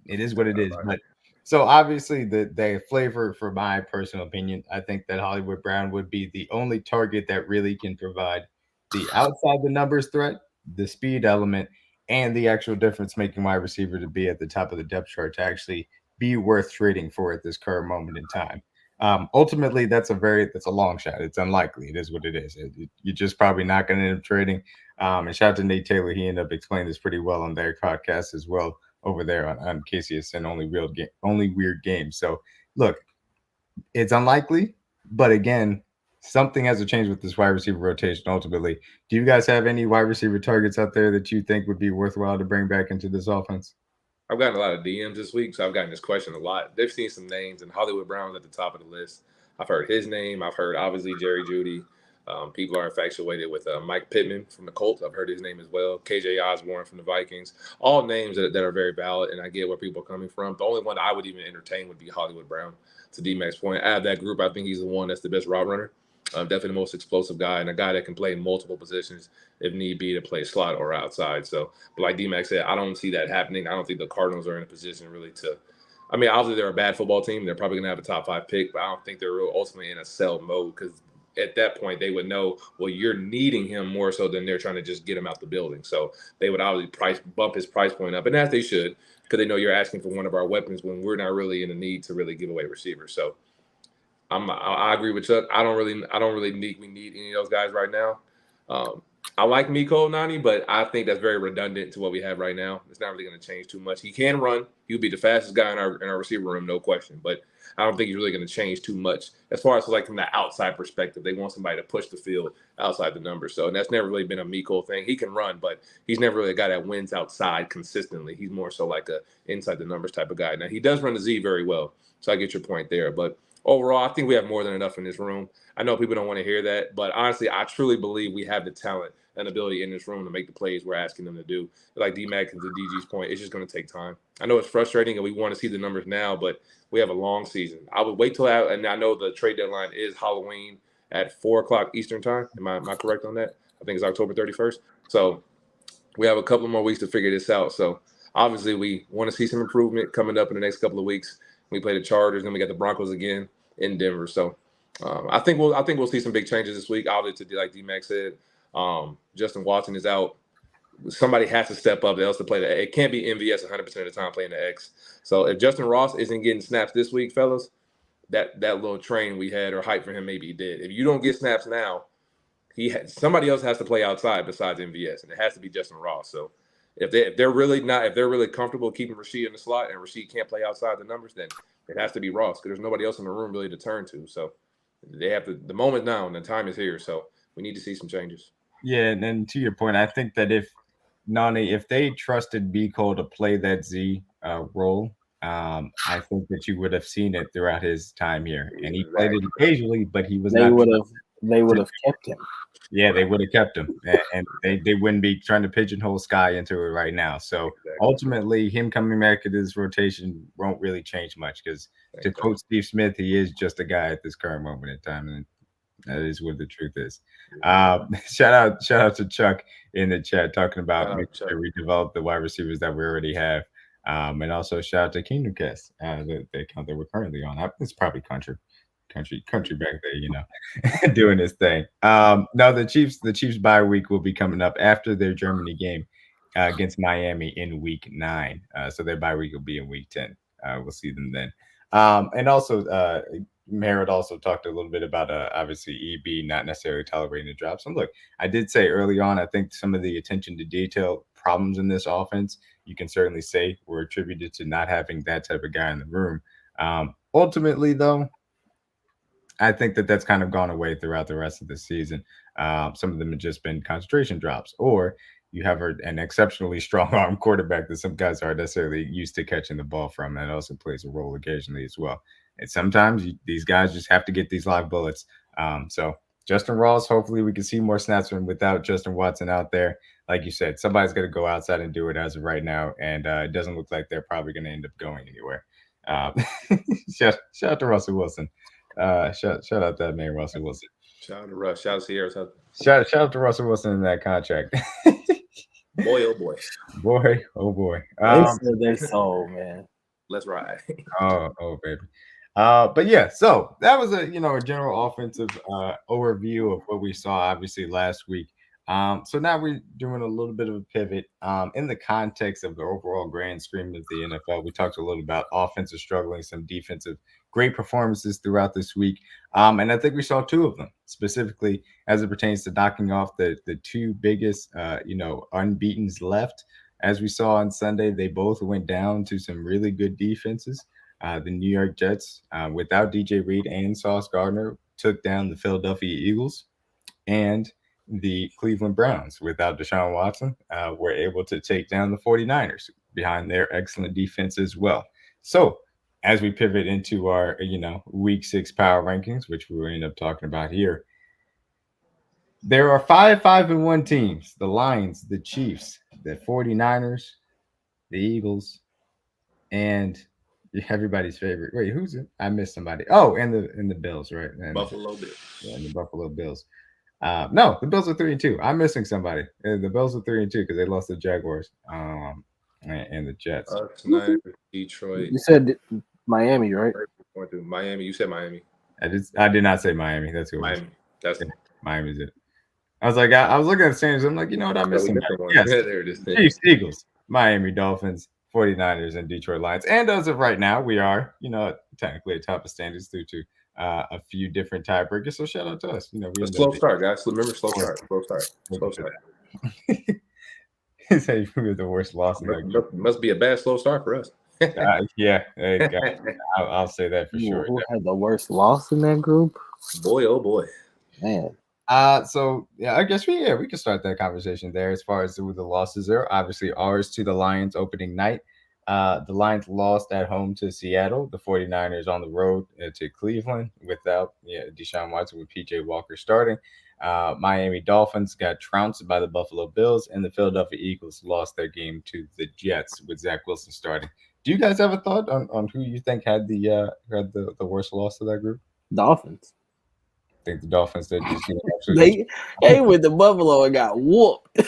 It is what it is. But so obviously, the flavor, for my personal opinion, I think that Hollywood Brown would be the only target that really can provide the outside the numbers threat, the speed element, and the actual difference making wide receiver to be at the top of the depth chart to actually be worth trading for at this current moment in time. Ultimately, that's a long shot. It's unlikely. It is what it is. You're just probably not going to end up trading. And shout out to Nate Taylor. He ended up explaining this pretty well on their podcast as well over there on KCSN. Only weird games. So look, it's unlikely, but again, something has to change with this wide receiver rotation. Ultimately, do you guys have any wide receiver targets out there that you think would be worthwhile to bring back into this offense? I've gotten a lot of DMs this week, so I've gotten this question a lot. They've seen some names, and Hollywood Brown's at the top of the list. I've heard his name. I've heard obviously Jerry Judy. People are infatuated with Mike Pittman from the Colts. I've heard his name as well. KJ Osborne from the Vikings. All names that are very valid, and I get where people are coming from. The only one I would even entertain would be Hollywood Brown. To D-Mac's point, out of that group, I think he's the one that's the best route runner. Definitely the most explosive guy, and a guy that can play multiple positions if need be to play slot or outside. So, but like D-Mac said, I don't see that happening. I don't think the Cardinals are in a position really to. I mean, obviously they're a bad football team. They're probably going to have a top 5 pick, but I don't think they're real ultimately in a sell mode because at that point they would know, well, you're needing him more so than they're trying to just get him out the building. So they would obviously bump his price point up, and as they should, because they know you're asking for one of our weapons when we're not really in the need to really give away receivers. So I agree with Chuck. I don't really think we need any of those guys right now. I like Miko Nani, but I think that's very redundant to what we have right now. It's not really going to change too much. He can run. He'll be the fastest guy in our receiver room, no question. But I don't think he's really going to change too much as far as like from the outside perspective. They want somebody to push the field outside the numbers. So and that's never really been a Miko thing. He can run, but he's never really a guy that wins outside consistently. He's more so like a inside the numbers type of guy. Now he does run the Z very well, so I get your point there, but. Overall, I think we have more than enough in this room. I know people don't want to hear that, but honestly, I truly believe we have the talent and ability in this room to make the plays we're asking them to do. Like D-Mac and to DG's point, it's just going to take time. I know it's frustrating and we want to see the numbers now, but we have a long season. I would wait till and I know the trade deadline is Halloween at 4 o'clock Eastern time. Am I correct on that? I think it's October 31st. So we have a couple more weeks to figure this out. So obviously we want to see some improvement coming up in the next couple of weeks. We play the Chargers, then we got the Broncos again in Denver. So I think we'll see some big changes this week. Obviously, like D-Mac said, Justin Watson is out. Somebody has to step up else to play the. It can't be MVS 100% of the time playing the X. So if Justin Ross isn't getting snaps this week, fellas, that little train we had or hype for him maybe he did. If you don't get snaps now, somebody else has to play outside besides MVS, and it has to be Justin Ross. So if they're really comfortable keeping Rasheed in the slot and Rasheed can't play outside the numbers, then it has to be Ross because there's nobody else in the room really to turn to. So they have to. The moment now and the time is here. So we need to see some changes. Yeah, and then to your point, I think that if they trusted B Cole to play that Z role, I think that you would have seen it throughout his time here, and he played it occasionally, but he was They not. would have kept him. Yeah, they would have kept him, and they wouldn't be trying to pigeonhole Sky into it right now. So ultimately, him coming back to this rotation won't really change much because, to quote Steve Smith, he is just a guy at this current moment in time, and that is what the truth is. Shout out to Chuck in the chat talking about making sure we develop the wide receivers that we already have, and also shout out to Kingdom Cast, the account that we're currently on. It's probably country back there, doing this thing. Now the Chiefs bye week will be coming up after their Germany game against Miami in week 9. So their bye week will be in week 10. We'll see them then. And also, Merritt also talked a little bit about obviously EB not necessarily tolerating the drops. And look, I did say early on, I think some of the attention to detail problems in this offense, you can certainly say were attributed to not having that type of guy in the room. Ultimately, though, I think that that's kind of gone away throughout the rest of the season. Some of them have just been concentration drops, or you have an exceptionally strong arm quarterback that some guys aren't necessarily used to catching the ball from. That also plays a role occasionally as well. And sometimes these guys just have to get these live bullets. So Justin Ross, hopefully we can see more snaps from without Justin Watson out there. Like you said, somebody's going to go outside and do it as of right now, and it doesn't look like they're probably going to end up going anywhere. Shout out to Russell Wilson. Shout out that man, Russell Wilson. Shout out to Russ. Shout out to Sierra's husband. Shout out to Russell Wilson in that contract. Boy, oh boy. Boy, oh boy. They sold, man. Let's ride. oh baby. But yeah, so that was a general offensive overview of what we saw obviously last week. So now we're doing a little bit of a pivot. In the context of the overall grand scheme of the NFL, we talked a little about offensive struggling, some defensive great performances throughout this week. And I think we saw two of them specifically as it pertains to knocking off the two biggest, unbeaten's left. As we saw on Sunday, they both went down to some really good defenses. The New York Jets, without DJ Reed and Sauce Gardner, took down the Philadelphia Eagles, and the Cleveland Browns, without Deshaun Watson, were able to take down the 49ers behind their excellent defense as well. So, as we pivot into our, week 6 power rankings, which we will end up talking about here, there are 5-1 teams: the Lions, the Chiefs, the 49ers, the Eagles, and everybody's favorite. Wait, who's it? I missed somebody. Oh, and the Bills, right? And Buffalo Bills. yeah, and the Buffalo Bills. No, the Bills are 3-2. I'm missing somebody. The Bills are 3-2 because they lost the Jaguars, and the Jets. Tonight, Detroit. You said Miami, right? Miami. You said Miami. I did not say Miami. That's who it was. Miami. That's Miami's it. I was like, I was looking at the standings. I'm like, you know what? I'm missing. Yes, there it is. Chiefs, Eagles, Miami Dolphins, 49ers, and Detroit Lions. And as of right now, we are, technically atop of standings due to a few different tiebreakers. So shout out to us. A slow start, guys. Remember, slow start. Slow start. Say we were the worst loss in that game. Must be a bad slow start for us. Yeah, I'll say that for sure. Who had the worst loss in that group? Boy, oh boy, man. So yeah, I guess we can start that conversation there. As far as who the losses are, obviously ours to the Lions opening night. The Lions lost at home to Seattle. The 49ers on the road to Cleveland without Deshaun Watson, with PJ Walker starting. Miami Dolphins got trounced by the Buffalo Bills, and the Philadelphia Eagles lost their game to the Jets with Zach Wilson starting. Do you guys have a thought on who you think had the worst loss of that group? Dolphins. I think the Dolphins did just they went to Buffalo and got whooped.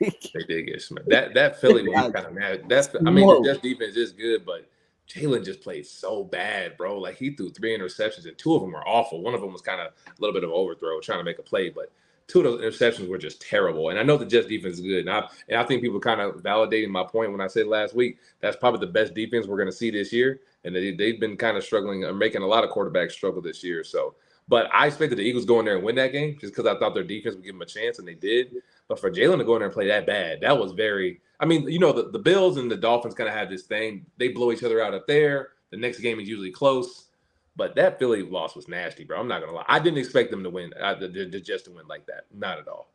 They did get smacked. That Philly one was kind of mad. The Jets defense is good, but Jalen just played so bad, bro. Like, he threw 3 interceptions, and 2 of them were awful. One of them was kind of a little bit of an overthrow, trying to make a play, but 2 of those interceptions were just terrible. And I know the Jets defense is good, and I think people kind of validating my point when I said last week that's probably the best defense we're going to see this year. And they've been kind of struggling, or making a lot of quarterbacks struggle this year. So, but I expected the Eagles go in there and win that game just because I thought their defense would give them a chance, and they did. But for Jalen to go in there and play that bad, that was very – I mean, the Bills and the Dolphins kind of have this thing. They blow each other out up there. The next game is usually close. But that Philly loss was nasty, bro. I'm not going to lie. I didn't expect them to win, the Jets to win like that. Not at all.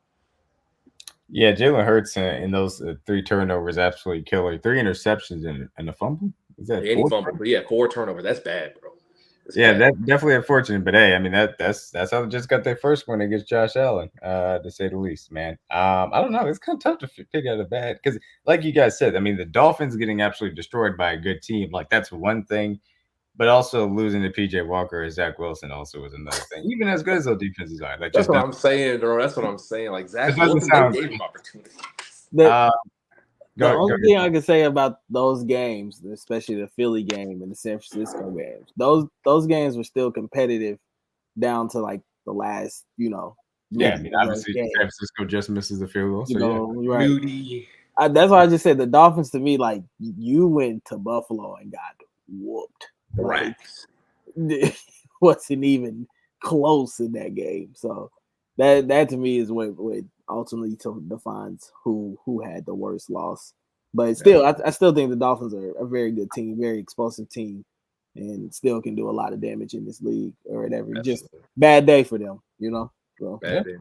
Yeah, Jalen Hurts in those 3 turnovers, absolutely killer. 3 interceptions and a fumble? Is that any fumble? But yeah, 4 turnovers. That's bad, bro. That's definitely unfortunate. But hey, I mean that's how they just got their first one against Josh Allen, to say the least, man. I don't know. It's kind of tough to pick out a bad because, like you guys said, I mean the Dolphins getting absolutely destroyed by a good team, like that's one thing. But also losing to PJ Walker or Zach Wilson also was another thing. Even as good as those defenses are, that's what I'm saying, bro. That's what I'm saying. Like Zach Wilson, they gave him opportunity. The only thing I can say about those games, especially the Philly game and the San Francisco games, those games were still competitive down to like the last, Yeah, I mean, obviously San Francisco just misses the field goal. So right. Moody. That's why I just said the Dolphins, to me, like, you went to Buffalo and got whooped. Right. Like, wasn't even close in that game. So that to me is what ultimately defines who had the worst loss. But still, I still think the Dolphins are a very good team, very explosive team, and still can do a lot of damage in this league or whatever. Absolutely. Just bad day for them, So, bad day.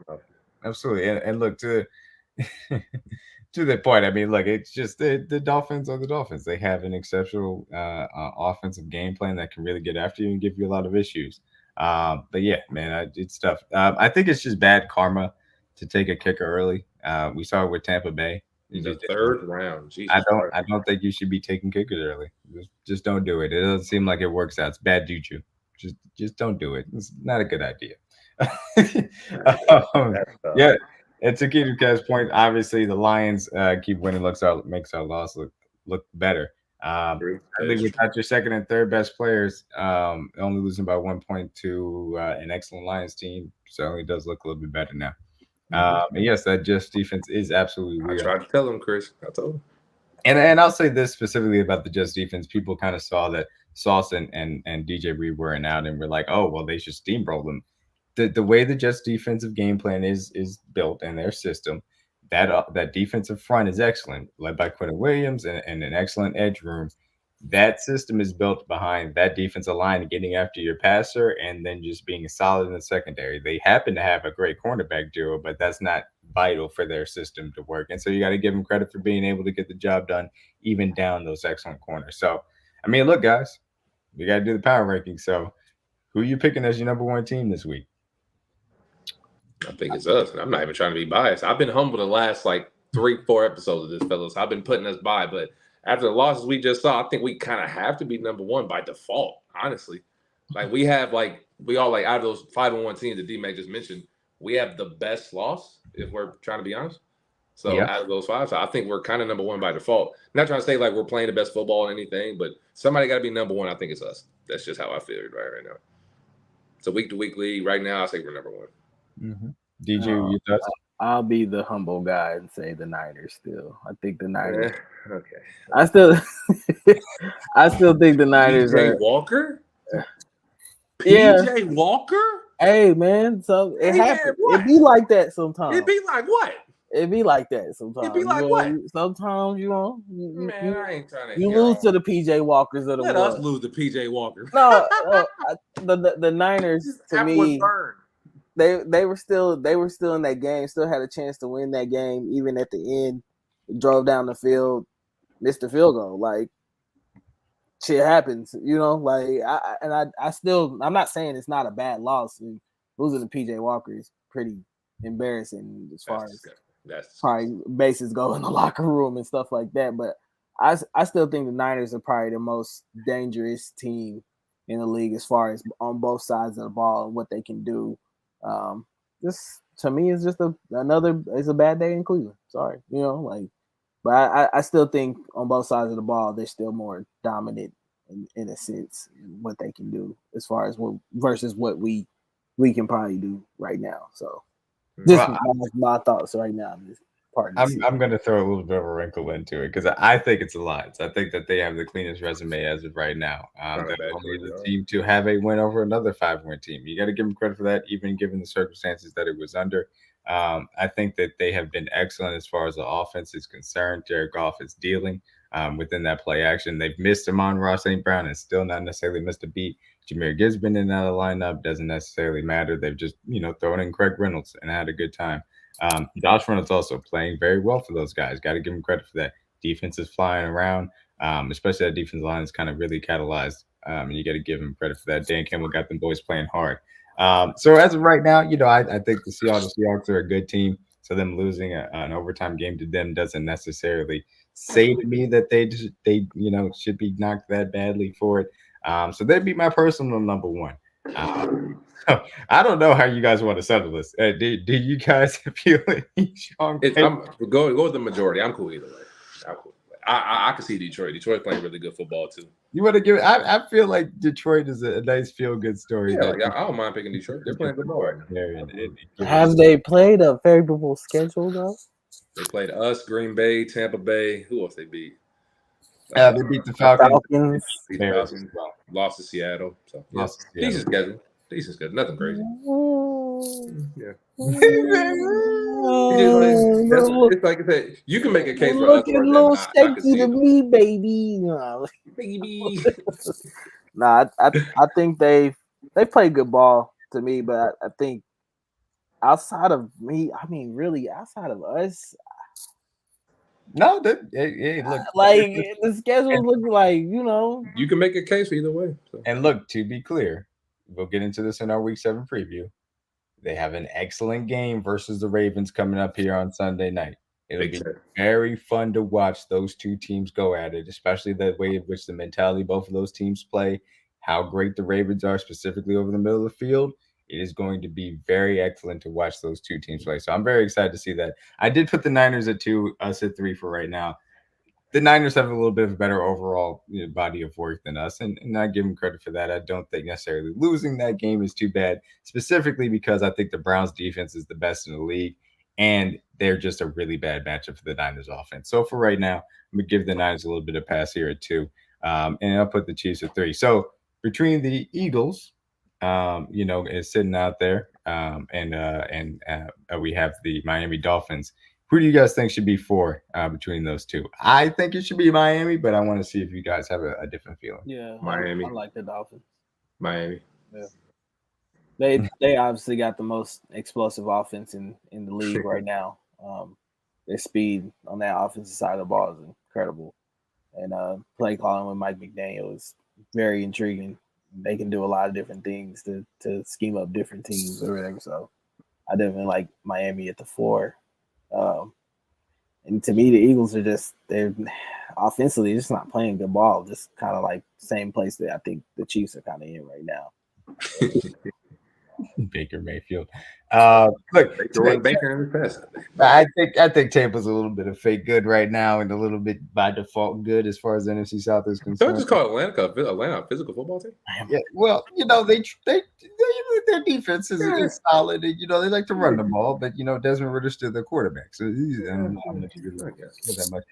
Absolutely. And look, to the point, I mean, look, it's just the Dolphins are the Dolphins. They have an exceptional offensive game plan that can really get after you and give you a lot of issues. But yeah, man, it's tough. I think it's just bad karma to take a kicker early. We saw it with Tampa Bay. In the 3rd round. Jesus I don't think you should be taking kickers early. Just don't do it. It doesn't seem like it works out. It's bad juju. Just don't do it. It's not a good idea. Yeah. And to keep Kev's point, obviously the Lions keep winning makes our loss look better. I think without your second and third best players, only losing by 1 point to an excellent Lions team certainly does look a little bit better now. And yes, that Jets defense is absolutely I real. tried to tell him, Chris. I told him. And I'll say this specifically about the Jets defense. People kind of saw that Sauce and DJ Reed weren't out and were like, oh, well, they should steamroll them. The way the Jets defensive game plan is built in their system, that defensive front is excellent, led by Quentin Williams and an excellent edge room. That system is built behind that defensive line getting after your passer and then just being solid in the secondary. They happen to have a great cornerback duo, but that's not vital for their system to work. And so you got to give them credit for being able to get the job done, even down those excellent corners. So, I mean, look, guys, we got to do the power rankings. So, who are you picking as your number one team this week? I think it's us. And I'm not even trying to be biased. I've been humble the last like 3-4 episodes of this, fellas. I've been putting us by, but after the losses we just saw, I think we kind of have to be number one by default, honestly. Like we have we all out of those 5-1 teams that D-Mac just mentioned, we have the best loss, if we're trying to be honest. So out of those 5, so I think we're kind of number one by default. Not trying to say like we're playing the best football or anything, but somebody got to be number one. I think it's us. That's just how I feel right now. So week to week league right now, I say we're number one. Mm-hmm. DJ, you thoughts? I'll be the humble guy and say the Niners still. I think the Niners. Okay. I still think the Niners PJ are Walker? Yeah. PJ Walker? Hey man, so it happens. What? It be like that sometimes. It be like what? It be like that sometimes. It be like what? Sometimes Man, I ain't trying to. You lose to the PJ Walkers of the world. world. Let us lose to PJ Walker. No, the Niners to me. They were still in that game. Still had a chance to win that game, even at the end. Drove down the field, missed the field goal. Like shit happens, Like I'm not saying it's not a bad loss. And losing to PJ Walker is pretty embarrassing as far as probably bases go in the locker room and stuff like that. But I still think the Niners are probably the most dangerous team in the league as far as on both sides of the ball and what they can do. This to me is just it's a bad day in Cleveland. Sorry, but I still think on both sides of the ball they're still more dominant in a sense in what they can do as far as versus what we can probably do right now. So just my thoughts right now. I'm going to throw a little bit of a wrinkle into it because I think it's a lot. I think that they have the cleanest resume as of right now. They're only the team to have a win over another 5-win team. You got to give them credit for that, even given the circumstances that it was under. I think that they have been excellent as far as the offense is concerned. Jared Goff is dealing within that play action. They've missed Amon-Ra St. Brown and still not necessarily missed a beat. Jameer Gibbs been in and out of the lineup. Doesn't necessarily matter. They've just, thrown in Craig Reynolds and had a good time. Josh Reynolds also playing very well for those guys. Got to give him credit for that. Defense is flying around, especially that defensive line is kind of really catalyzed. And you got to give him credit for that. Dan Campbell got them boys playing hard. So as of right now, I think the Seahawks are a good team. So them losing an overtime game to them doesn't necessarily say to me that they should be knocked that badly for it. So that'd be my personal number one. I don't know how you guys want to settle this. Do you guys feel like I'm go with the majority. I'm cool either way. I'm cool. I can see Detroit. Detroit playing really good football too. You want to give it? I feel like Detroit is a nice feel-good story. Yeah, I don't mind picking Detroit. They're playing good ball right now. Have they played a favorable schedule though? They played us, Green Bay, Tampa Bay. Who else they beat? They beat the Falcons. Beat the Falcons. Lost to Seattle. So decent schedule. Decent schedule. Nothing crazy. Yeah. It's like I said, you can make a case for us. Looking a little shaky to me, baby. Baby. Nah, I think they play good ball to me, but I think outside of me, really outside of us. No, hey, look, like the schedule looks like you can make a case either way. So. And look, to be clear, we'll get into this in our Week 7 preview. They have an excellent game versus the Ravens coming up here on Sunday night. It'll be very fun to watch those two teams go at it, especially the way in which the mentality both of those teams play, how great the Ravens are specifically over the middle of the field. It is going to be very excellent to watch those two teams play. So I'm very excited to see that. I did put the Niners at 2, us at 3 for right now. The Niners have a little bit of a better overall body of work than us, and I give them credit for that. I don't think necessarily losing that game is too bad, specifically because I think the Browns defense is the best in the league. and they're just a really bad matchup for the Niners offense. So for right now, I'm gonna give the Niners a little bit of pass here at 2, and I'll put the Chiefs at 3. So between the Eagles, is sitting out there, and we have the Miami Dolphins. Who do you guys think should be 4 between those two? I think it should be Miami, but I want to see if you guys have a different feeling. Yeah, Miami. I like the Dolphins. Miami. Yeah. They obviously got the most explosive offense in the league right now. Their speed on that offensive side of the ball is incredible, and play calling with Mike McDaniel is very intriguing. They can do a lot of different things to scheme up different teams or whatever. So I definitely like Miami at the 4. And to me, the Eagles are they're offensively just not playing good ball. Just kind of like same place that I think the Chiefs are kind of in right now. Baker Mayfield. Look, Baker in the past. I think Tampa's a little bit of fake good right now, and a little bit by default good as far as the NFC South is concerned. Don't just call Atlanta a physical football team. Yeah, well, their defense is solid, and they like to run the ball, but Desmond Ritter's still their quarterback, so he's I'm not that much.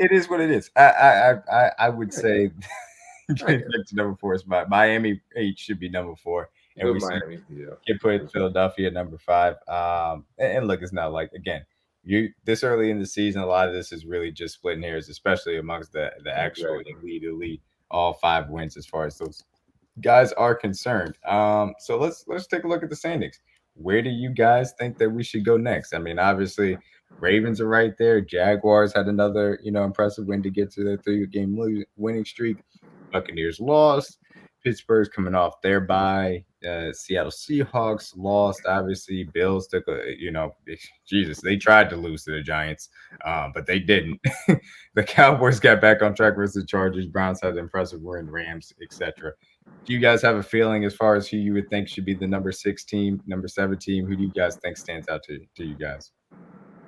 It is what it is. I would say to number 4 is Miami. 8 should be number 4. And we Miami, can put Philadelphia at number 5. And look, it's not like, again, this early in the season, a lot of this is really just splitting hairs, especially amongst the actual elite, all 5 wins as far as those guys are concerned. So let's take a look at the standings. Where do you guys think that we should go next? I mean, obviously, Ravens are right there. Jaguars had another, impressive win to get to their 3-game winning streak. Buccaneers lost. Pittsburgh's coming off their bye. Seattle Seahawks lost. Obviously, Bills took they tried to lose to the Giants, but they didn't. The Cowboys got back on track versus the Chargers. Browns had an impressive win, Rams, etc. Do you guys have a feeling as far as who you would think should be the number 6 team, number 7 team? Who do you guys think stands out to you guys?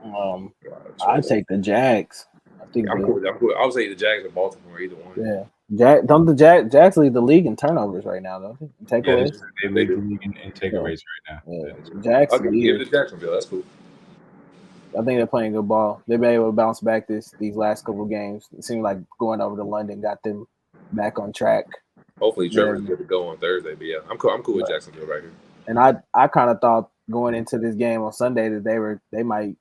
I take the Jags. I'm cool. I would say the Jags or Baltimore, either one. Yeah. Don't the Jags lead the league in turnovers right now, though? Takeaways? They lead the league in takeaways right now. Yeah. Jackson. I'll give it to Jacksonville. That's cool. I think they're playing good ball. They've been able to bounce back these last couple of games. It seemed like going over to London got them back on track. Hopefully Trevor's good to go on Thursday. But yeah, I'm cool with Jacksonville right here. And I kind of thought going into this game on Sunday that they might,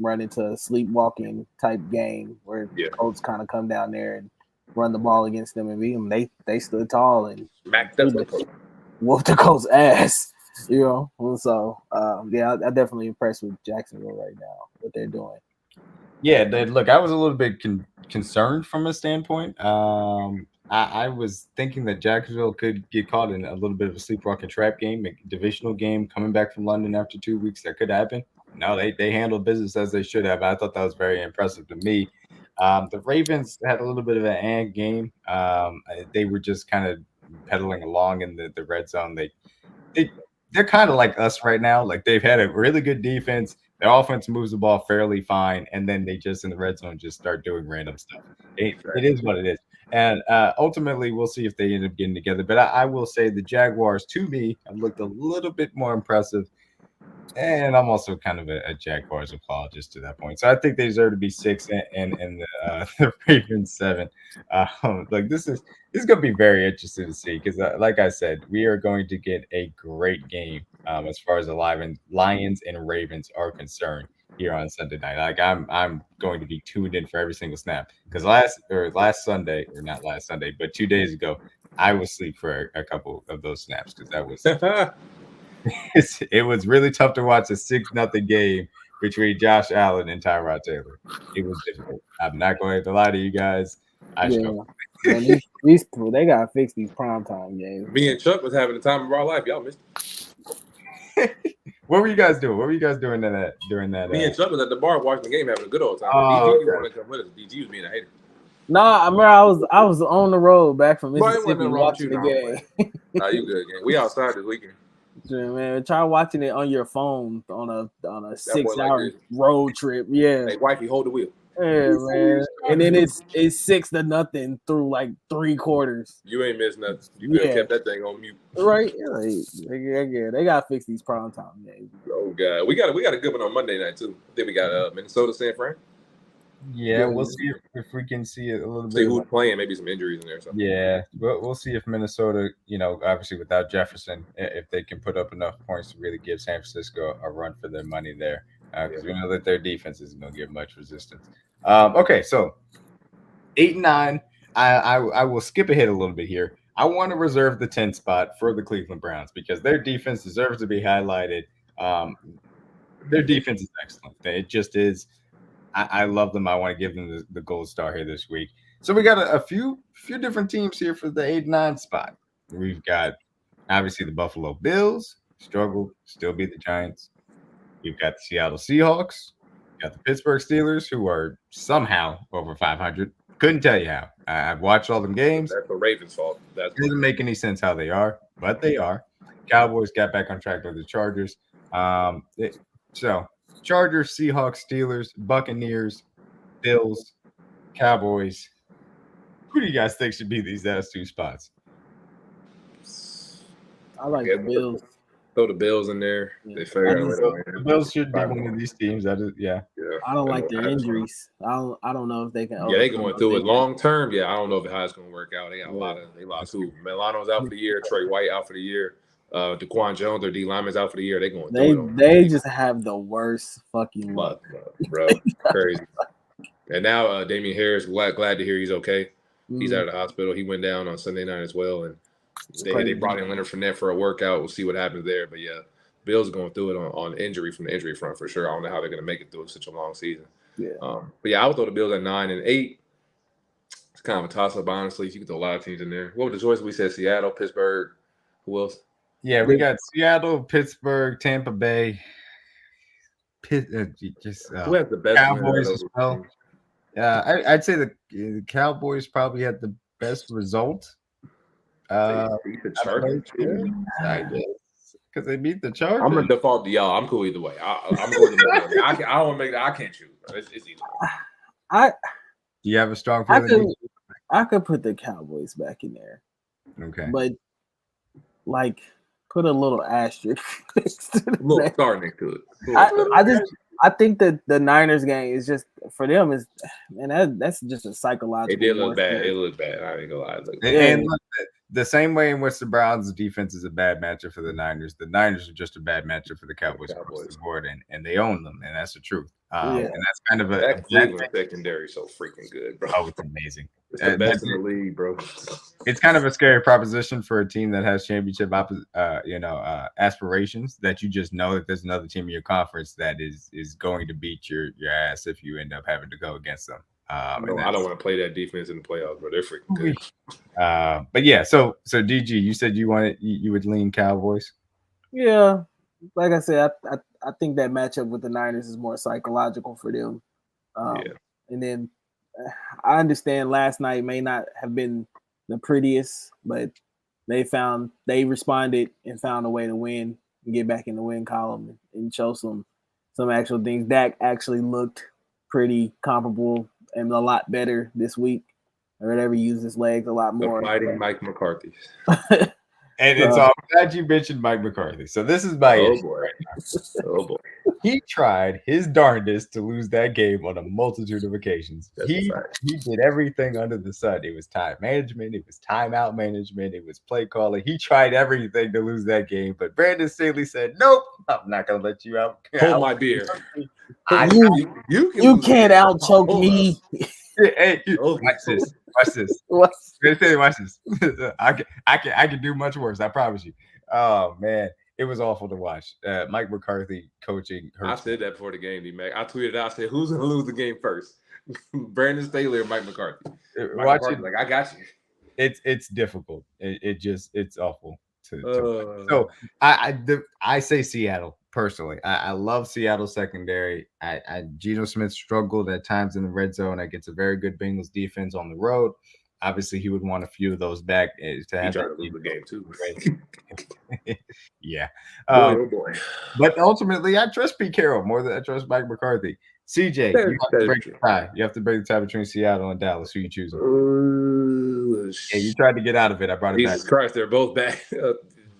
run into a sleepwalking type game where the Colts kind of come down there and run the ball against them and beat them. They stood tall and whooped the Colts' ass. So I'm definitely impressed with Jacksonville right now, what they're doing. Yeah, look, I was a little bit concerned from a standpoint. I was thinking that Jacksonville could get caught in a little bit of a sleepwalking trap game, a divisional game, coming back from London after 2 weeks. That could happen. No, they handled business as they should have. I thought that was very impressive to me. The Ravens had a little bit of an game. They were just kind of pedaling along in the red zone. They're kind of like us right now. Like, they've had a really good defense. Their offense moves the ball fairly fine, and then they just in the red zone just start doing random stuff. It is what it is. And ultimately, we'll see if they end up getting together. But I will say the Jaguars, to me, have looked a little bit more impressive. And I'm also kind of a Jaguars apologist to that point. So I think they deserve to be 6 and the Ravens 7. This is going to be very interesting to see because, like I said, we are going to get a great game as far as the Lions and Ravens are concerned here on Sunday night. Like, I'm going to be tuned in for every single snap because last Sunday, or not last Sunday, but 2 days ago, I was asleep for a couple of those snaps because that was. It was really tough to watch a 6-0 game between Josh Allen and Tyrod Taylor. It was difficult. I'm not going to lie to you guys. These they gotta fix these primetime games. Me and Chuck was having the time of our life. Y'all missed it. What were you guys doing? What were you guys doing during that? Me and Chuck was at the bar watching the game, having a good old time. DG wanted to come with us. DG was being a hater. Nah, I remember I was on the road back from Mississippi watching the game. Nah, you good, gang. We outside this weekend. Yeah, man, try watching it on your phone on a 6-hour road trip. Yeah. Hey, wifey, hold the wheel. Yeah, man. And then it's 6-0 through like 3 quarters. You ain't missed nothing. You could have kept that thing on mute. Right? Yeah, they gotta fix these prime time games. Oh God, we got a good one on Monday night too. I think we got Minnesota, San Fran. Yeah, we'll see if we can see it a little bit. See who's playing. Maybe some injuries in there. Or something. Yeah, we'll see if Minnesota, obviously without Jefferson, if they can put up enough points to really give San Francisco a run for their money there, because we know that their defense isn't going to give much resistance. Okay, so 8-9. I will skip ahead a little bit here. I want to reserve the 10 spot for the Cleveland Browns because their defense deserves to be highlighted. Their defense is excellent. It just is. I love them. I want to give them the gold star here this week. So we got a few different teams here for the 8-9 spot. We've got obviously the Buffalo Bills, struggled, still beat the Giants. We've got the Seattle Seahawks, got the Pittsburgh Steelers, who are somehow over 500. Couldn't tell you how. I've watched all them games. That's the Ravens' fault. That doesn't make any sense how they are, but they are. Cowboys got back on track with the Chargers. So Chargers, Seahawks, Steelers, Buccaneers, Bills, Cowboys. Who do you guys think should be these last 2 spots? I like the Bills. Throw the Bills in there. Yeah. They figure out the Bills should be one of these teams. Yeah. I don't like their injuries. I don't know if they can. Yeah, they going through it long term. Yeah, I don't know how it's going to work out. They got a lot of. They lost who? Milano's out for the year. Trey White out for the year. DeQuan Jones, their D lineman's out for the year. They going. They just have the worst fucking luck, bro. Crazy. And now Damian Harris, glad to hear he's okay. He's out of the hospital. He went down on Sunday night as well, and they brought in Leonard Fournette for a workout. We'll see what happens there. But yeah, Bills going through it on injury from the injury front for sure. I don't know how they're going to make it through such a long season. Yeah. But yeah, I would throw the Bills at 9 and 8. It's kind of a toss up, honestly. You can throw a lot of teams in there. What was the choice? We said Seattle, Pittsburgh. Who else? Yeah, we got Seattle, Pittsburgh, Tampa Bay. Who has the best Cowboys as well. I'd say the Cowboys probably had the best result. The Chargers, because they beat the Chargers. I'm gonna default to y'all. I'm cool either way. I'm going to. I don't want to make that. I can't choose. It's easy. Do you have a strong feeling? I could put the Cowboys back in there. Okay, but like put a little asterisk. Little star next to it. I think that the Niners game is just for them is, and that's just a psychological. It did look bad. It looked bad. I ain't gonna lie. And look, the same way in which the Browns' defense is a bad matchup for the Niners are just a bad matchup for the Cowboys across the board, and they own them, and that's the truth. And that's kind of that Cleveland secondary so freaking good, bro. Oh, it's amazing. It's the best in the league, bro. It's kind of a scary proposition for a team that has championship aspirations, that you just know that there's another team in your conference that is going to beat your ass if you end up having to go against them. I don't want to play that defense in the playoffs, but they're freaking good. But yeah, so DG, you said you would lean Cowboys. Yeah, like I said, I think that matchup with the Niners is more psychological for them. And then I understand last night may not have been the prettiest, but they responded and found a way to win and get back in the win column and show some actual things. Dak actually looked pretty comparable and a lot better this week. Or whatever, used his legs a lot more. The fighting Mike McCarthy. And it's all glad you mentioned Mike McCarthy. So this is my issue boy. Right now. Oh boy. He tried his darndest to lose that game on a multitude of occasions. He did everything under the sun. It was time management, it was timeout management, it was play calling. He tried everything to lose that game, but Brandon Staley said, "Nope, I'm not gonna let you out." Hold my beer. You can't out choke me. Hey, watch this. Watch this. I can do much worse. I promise you. Oh man, it was awful to watch. Mike McCarthy coaching. I said that before the game, D-Mac. I tweeted out, I said, "Who's gonna lose the game first, Brandon Staley or Mike McCarthy?" Watch it. Like, I got you. It's difficult. It's awful. So I say Seattle personally. I love Seattle secondary. Geno Smith struggled at times in the red zone against a very good Bengals defense on the road. Obviously, he would want a few of those back to have to lose the game too. Yeah. Boy. But ultimately, I trust Pete Carroll more than I trust Mike McCarthy. CJ, you have to That is break true. the tie. You have to break the tie between Seattle and Dallas. Who you choosing? Uh, Yeah, you tried to get out of it. I brought it back. Jesus Christ, they're both bad.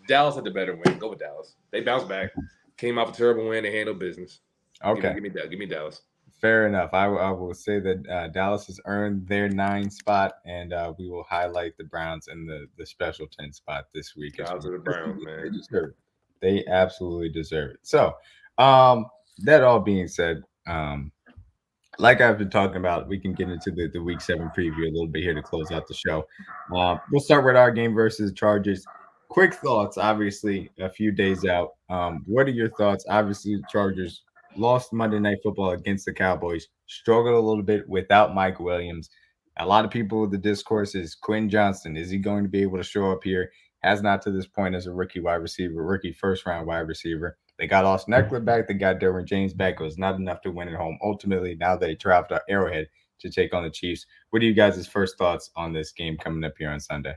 Dallas had the better win. Go with Dallas. They bounced back, came off a terrible win. They handled business. Okay, Give me Dallas. fair enough. I will say that Dallas has earned their 9 spot, and we will highlight the Browns in the special 10 spot this week as Shout out to well. the Browns, They man. deserve it. They absolutely deserve it. So, um, that all being said, like I've been talking about, we can get into the week 7 preview a little bit here to close out the show. We'll start with our game versus Chargers. Quick thoughts, obviously, a few days out. What are your thoughts? Obviously, the Chargers lost Monday Night Football against the Cowboys, struggled a little bit without Mike Williams. A lot of people, the discourse is Quinn Johnston. Is he going to be able to show up here? Has not to this point as a rookie wide receiver, rookie first round wide receiver. They got Austin Eckler back. They got Derwin James back. It was not enough to win at home. Ultimately, now they traveled to Arrowhead to take on the Chiefs. What are you guys' first thoughts on this game coming up here on Sunday?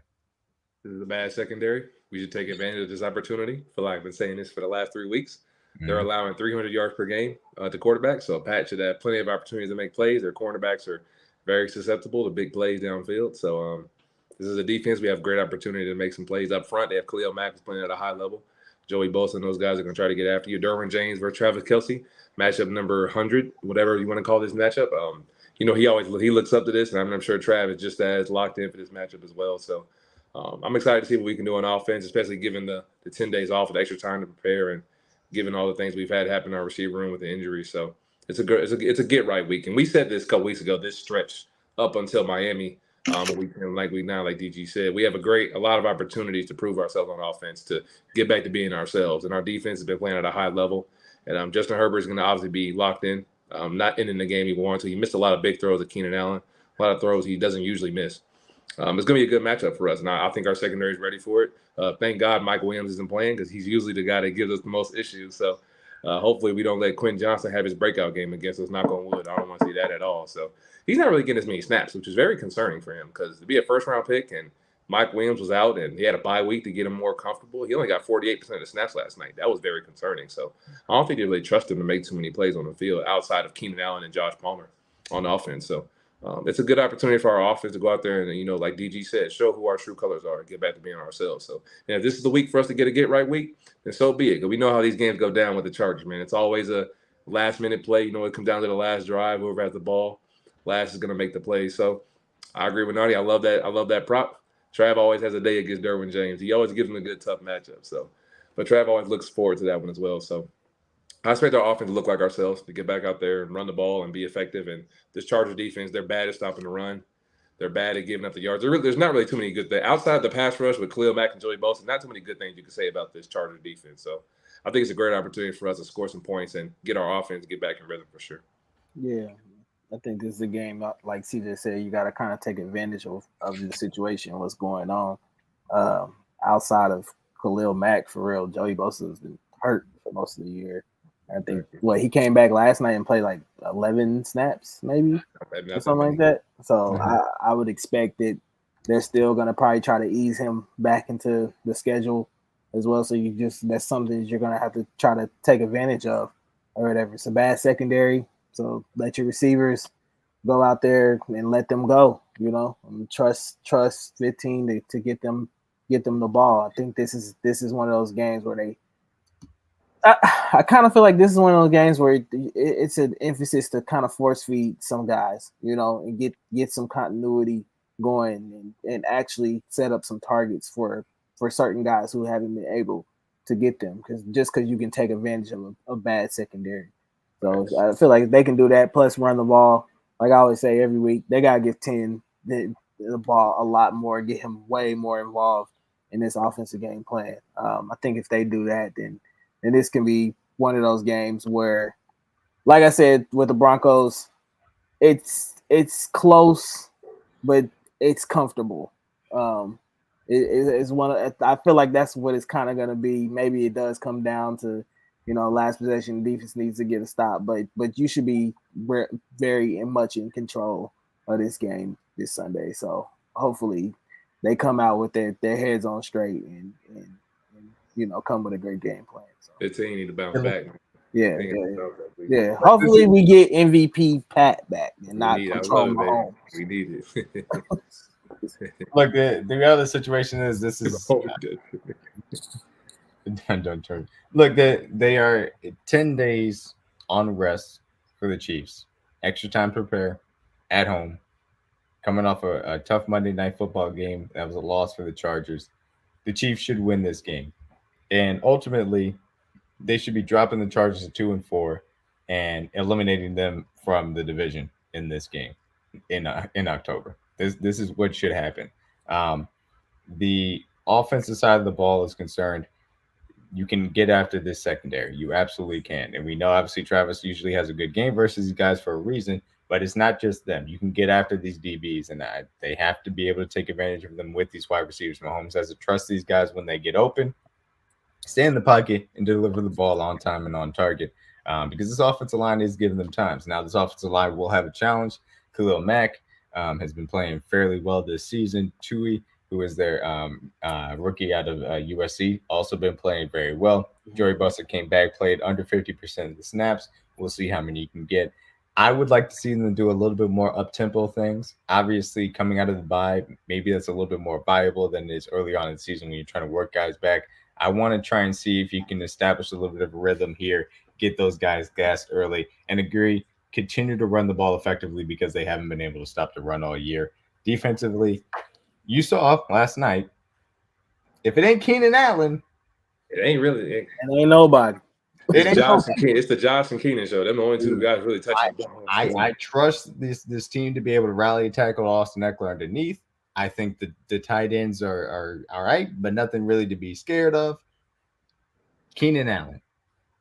This is a bad secondary. We should take advantage of this opportunity. I feel like I've been saying this for the last 3 weeks. They're Mhm. allowing 300 yards per game to quarterbacks, so Pat should have plenty of opportunities to make plays. Their cornerbacks are very susceptible to big plays downfield. So this is a defense. We have great opportunity to make some plays up front. They have Khalil Mack who's playing at a high level. Joey Bosa and those guys are going to try to get after you. Derwin James versus Travis Kelsey, matchup number 100, whatever you want to call this matchup. He looks up to this, and I'm sure Trav is just as locked in for this matchup as well. So I'm excited to see what we can do on offense, especially given the 10 days off with extra time to prepare and given all the things we've had happen in our receiver room with the injuries. So it's a get right week. And we said this a couple weeks ago, this stretch up until Miami. Like DG said, we have a lot of opportunities to prove ourselves on offense to get back to being ourselves. And our defense has been playing at a high level. And Justin Herbert is going to obviously be locked in, not ending the game he wanted to. He missed a lot of big throws at Keenan Allen, a lot of throws he doesn't usually miss. It's going to be a good matchup for us, and I think our secondary is ready for it. Thank God Mike Williams isn't playing because he's usually the guy that gives us the most issues. So hopefully we don't let Quinn Johnson have his breakout game against us. Knock on wood. I don't want to see that at all. So he's not really getting as many snaps, which is very concerning for him because to be a first-round pick and Mike Williams was out and he had a bye week to get him more comfortable. He only got 48% of the snaps last night. That was very concerning. So I don't think they really trust him to make too many plays on the field outside of Keenan Allen and Josh Palmer on offense. So it's a good opportunity for our offense to go out there and, like DG said, show who our true colors are and get back to being ourselves. So, if this is the week for us to get a get right week, then so be it. Because we know how these games go down with the Chargers, man. It's always a last minute play. It comes down to the last drive. Whoever has the ball last is going to make the play. So, I agree with Nardi. I love that. I love that prop. Trav always has a day against Derwin James. He always gives him a good, tough matchup. So, but Trav always looks forward to that one as well. So, I expect our offense to look like ourselves, to get back out there and run the ball and be effective. And this Charger defense, they're bad at stopping the run. They're bad at giving up the yards. There's not really too many good things. Outside the pass rush with Khalil Mack and Joey Bosa, not too many good things you can say about this Charger defense. So I think it's a great opportunity for us to score some points and get our offense to get back in rhythm for sure. Yeah, I think this is a game, like CJ said, you got to kind of take advantage of the situation, what's going on. Outside of Khalil Mack, for real, Joey Bosa has been hurt for most of the year. I think he came back last night and played like 11 snaps, maybe, or something like that. So I would expect that they're still going to probably try to ease him back into the schedule as well. So that's something that you're going to have to try to take advantage of or whatever. It's a bad secondary. So let your receivers go out there and let them go, and trust 15 to get them the ball. I think this is one of those games where I kind of feel like this is one of those games where it's an emphasis to kind of force feed some guys, and get some continuity going and actually set up some targets for certain guys who haven't been able to get them because you can take advantage of a bad secondary. So I feel like they can do that, plus run the ball. Like I always say every week, they got to give 10 the ball a lot more, get him way more involved in this offensive game plan. I think if they do that, then this can be one of those games where, like I said, with the Broncos, it's close, but it's comfortable. It's one of, I feel like that's what it's kind of going to be. Maybe it does come down to, last possession, defense needs to get a stop, but you should be very much in control of this game this Sunday. So hopefully they come out with their heads on straight and come with a great game plan. So The team need to bounce back. yeah. Hopefully we get MVP Pat back and not control Mahomes. We need it. Look, the other situation is this is don't turn. Look, they are 10 days on rest for the Chiefs. Extra time to prepare at home. Coming off a tough Monday Night Football game that was a loss for the Chargers. The Chiefs should win this game, and ultimately, they should be dropping the Chargers to 2-4 and eliminating them from the division in this game in October. This is what should happen. Um, the offensive side of the ball is concerned, you can get after this secondary. You absolutely can. And we know obviously Travis usually has a good game versus these guys for a reason, but it's not just them. You can get after these DBs, and they have to be able to take advantage of them with these wide receivers. Mahomes has to trust these guys when they get open, stay in the pocket, and deliver the ball on time and on target, because this offensive line is giving them times. Now, this offensive line will have a challenge. Khalil Mack has been playing fairly well this season. Tui, who is their rookie out of USC, also been playing very well. Joey Buster came back, played under 50% of the snaps. We'll see how many you can get. I would like to see them do a little bit more up-tempo things. Obviously, coming out of the bye, maybe that's a little bit more viable than it is early on in the season when you're trying to work guys back. I want to try and see if you can establish a little bit of a rhythm here, get those guys gassed early, and agree, continue to run the ball effectively because they haven't been able to stop the run all year. Defensively, you saw last night, if it ain't Keenan Allen, it ain't really. It ain't nobody. It's the Josh and Keenan show. They're the only two guys really touching the ball. I trust this team to be able to rally, tackle Austin Eckler underneath. I think the tight ends are all right, but nothing really to be scared of. Keenan Allen,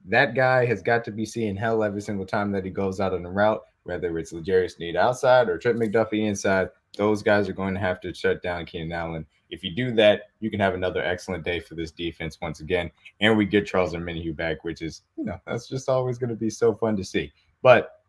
that guy has got to be seeing hell every single time that he goes out on the route, whether it's L'Jarius Sneed outside or Trent McDuffie inside. Those guys are going to have to shut down Keenan Allen. If you do that, you can have another excellent day for this defense once again. And we get Charles Omenihu back, which is, that's just always going to be so fun to see. But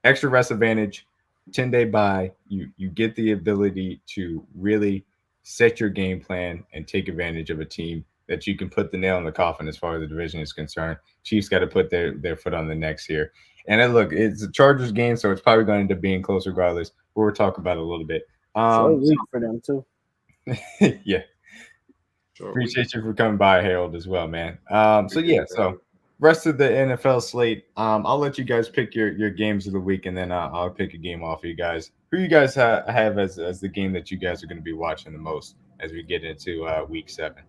extra rest advantage, 10-day bye, you get the ability to really set your game plan and take advantage of a team that you can put the nail in the coffin as far as the division is concerned. Chiefs got to put their foot on the necks here. And then look, it's a Chargers game, so it's probably going to end up being close regardless. We'll talk about it a little bit. Week for them too. Yeah. Sure. Appreciate you for coming by, Harold, as well, man. So rest of the NFL slate, I'll let you guys pick your games of the week, and then I'll pick a game off of you guys. Who you guys have as the game that you guys are going to be watching the most as we get into week 7?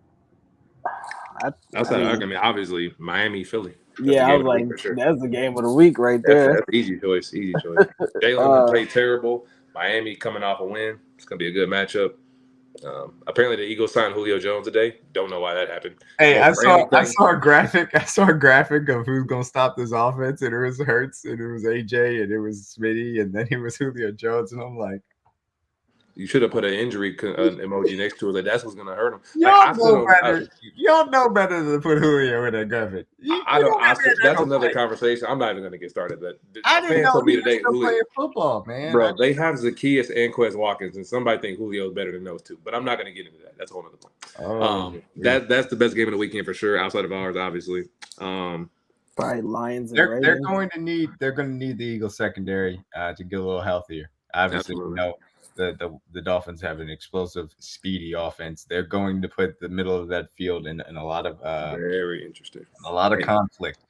Obviously, Miami, Philly. I was like, that's the game of the week right there. That's easy choice. Jalen played terrible. Miami coming off a win. It's going to be a good matchup. Apparently, the Eagles signed Julio Jones today. Don't know why that happened. Hey, I saw a graphic. I saw a graphic of who's going to stop this offense, and it was Hurts, and it was AJ, and it was Smitty, and then it was Julio Jones, and I'm like, you should have put an injury emoji next to it. Like, that's what's going to hurt him. Y'all know better than to put Julio in that graphic. That's another conversation. I'm not even going to get started. But I didn't know he was still playing football, man. Bro, they have Zacchaeus and Quez Watkins, and somebody think Julio is better than those two. But I'm not going to get into that. That's a whole other point. That's the best game of the weekend for sure, outside of ours, obviously. Probably Lions. They're going to need the Eagles secondary to get a little healthier. Obviously, the Dolphins have an explosive, speedy offense. They're going to put the middle of that field in a lot of very interesting, a lot of conflict.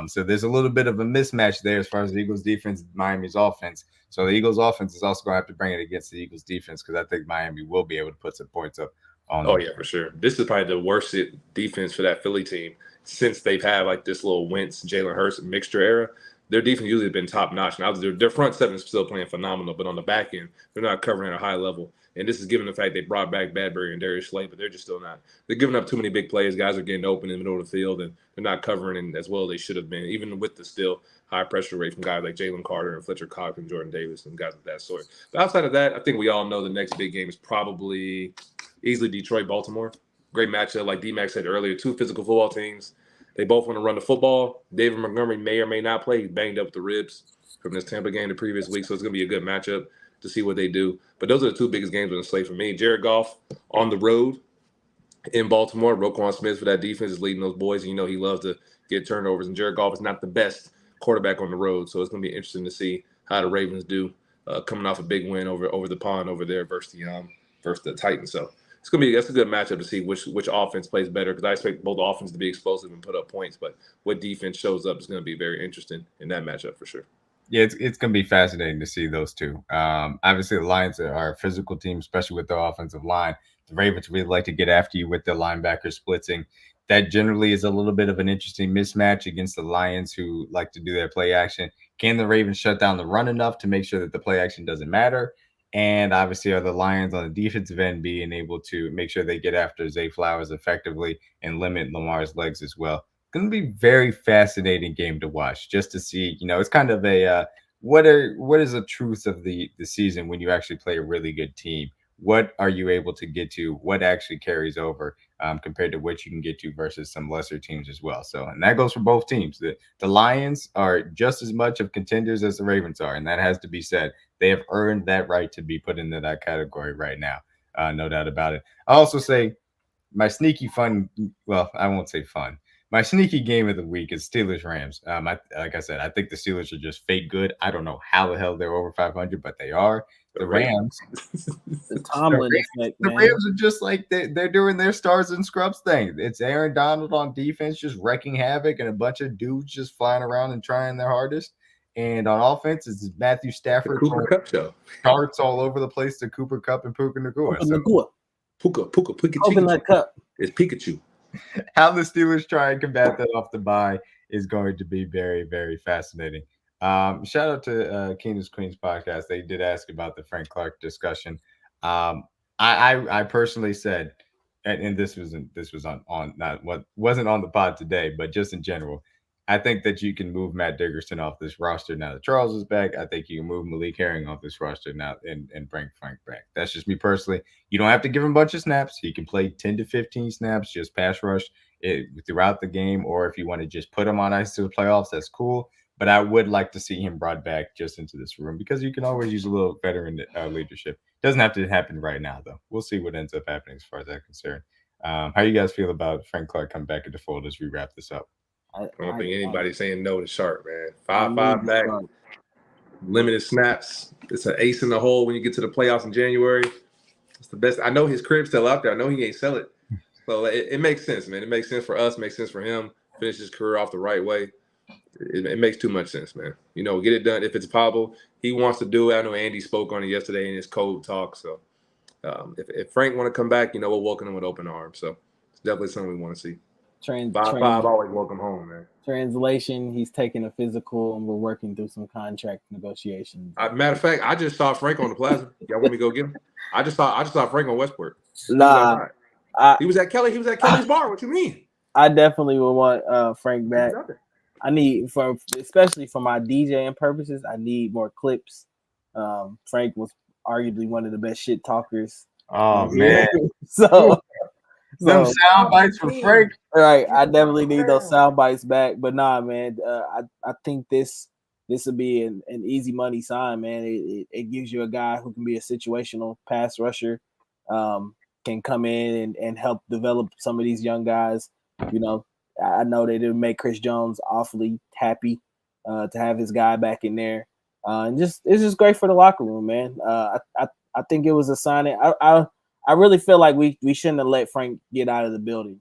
So there's a little bit of a mismatch there as far as the Eagles defense, Miami's offense. So the Eagles offense is also going to have to bring it against the Eagles defense, because I think Miami will be able to put some points up on them. Oh, yeah, for sure. This is probably the worst defense for that Philly team since they've had like this little Wentz, Jalen Hurts mixture era. Their defense usually has been top notch. Now their front seven is still playing phenomenal, but on the back end, they're not covering at a high level. And this is given the fact they brought back Badbury and Darius Slay, but they're just still not. They're giving up too many big plays. Guys are getting open in the middle of the field, and they're not covering as well as they should have been, even with the still high pressure rate from guys like Jalen Carter and Fletcher Cox and Jordan Davis and guys of that sort. But outside of that, I think we all know the next big game is probably easily Detroit-Baltimore. Great matchup, like D-Mac said earlier, two physical football teams. They both want to run the football. David Montgomery may or may not play. He's banged up with the ribs from this Tampa game the previous week, so it's going to be a good matchup to see what they do. But those are the two biggest games on the slate for me. Jared Goff on the road in Baltimore. Roquan Smith for that defense is leading those boys, and you know he loves to get turnovers. And Jared Goff is not the best quarterback on the road, so it's going to be interesting to see how the Ravens do coming off a big win over the pond over there versus the Titans. So that's a good matchup to see which offense plays better, because I expect both offenses to be explosive and put up points, but what defense shows up is going to be very interesting in that matchup for sure. Yeah, it's going to be fascinating to see those two. Obviously, the Lions are a physical team, especially with their offensive line. The Ravens really like to get after you with their linebacker splitzing. That generally is a little bit of an interesting mismatch against the Lions, who like to do their play action. Can the Ravens shut down the run enough to make sure that the play action doesn't matter? And obviously, are the Lions on the defensive end being able to make sure they get after Zay Flowers effectively and limit Lamar's legs as well? Going to be very fascinating game to watch, just to see. It's kind of a what is the truth of the season when you actually play a really good team? What are you able to get to? What actually carries over compared to what you can get to versus some lesser teams as well? So, and that goes for both teams. The Lions are just as much of contenders as the Ravens are, and that has to be said. They have earned that right to be put into that category right now, no doubt about it. I also say my sneaky fun. Well, I won't say fun. My sneaky game of the week is Steelers Rams. Like I said, I think the Steelers are just fake good. I don't know how the hell they're over 500, but they are. The Rams, The Tomlin effect, the man. Rams are just like they're doing their stars and scrubs thing. It's Aaron Donald on defense, just wrecking havoc, and a bunch of dudes just flying around and trying their hardest. And on offense, it's Matthew The Stafford Cooper Cup show. darts all over the place to Cooper Cup and Puka Nacua. Open So the door. Puka Open that cup. It's Pikachu. how the Steelers try and combat that off the bye is going to be very, very fascinating. Shout out to Keenan's Queens podcast. They did ask about the Frank Clark discussion. I personally said, and this was on not what wasn't on the pod today, but just in general, I think that you can move Matt Dickerson off this roster now that Charles is back. I think you can move Malik Herring off this roster now and bring Frank back. That's just me personally. You don't have to give him a bunch of snaps. He can play 10 to 15 snaps, just pass rush throughout the game. Or if you want to just put him on ice to the playoffs, that's cool. But I would like to see him brought back just into this room, because you can always use a little veteran leadership. Doesn't have to happen right now, though. We'll see what ends up happening as far as that's concerned. How you guys feel about Frank Clark coming back into the fold as we wrap this up? I don't think anybody's saying no to Sharp, man. I 5-5 need back, Sharp. limited snaps. It's an ace in the hole when you get to the playoffs in January. It's the best. I know his crib's still out there. I know he ain't sell it. So it makes sense, man. It makes sense for us. Makes sense for him. Finish his career off the right way. It makes too much sense, man. Get it done if it's possible. He wants to do it. I know Andy spoke on it yesterday in his code talk. So if Frank want to come back, we'll welcome him with open arms. So it's definitely something we want to see. 5-5, always welcome home, man. Translation: he's taking a physical, and we're working through some contract negotiations. Matter of fact, I just saw Frank on the plaza. Y'all want me to go get him? I just saw Frank on Westport. Nah, he was at Kelly's bar. What you mean? I definitely would want Frank back. I need, especially for my DJing purposes, I need more clips. Frank was arguably one of the best shit talkers. Oh man! so Them sound bites from Frank. Right, I definitely need those sound bites back. But nah, man, I think this will be an easy money sign, man. It gives you a guy who can be a situational pass rusher, can come in and help develop some of these young guys. I know they didn't make Chris Jones awfully happy to have his guy back in there, and it's just great for the locker room, man. I think it was a signing. I really feel like we shouldn't have let Frank get out of the building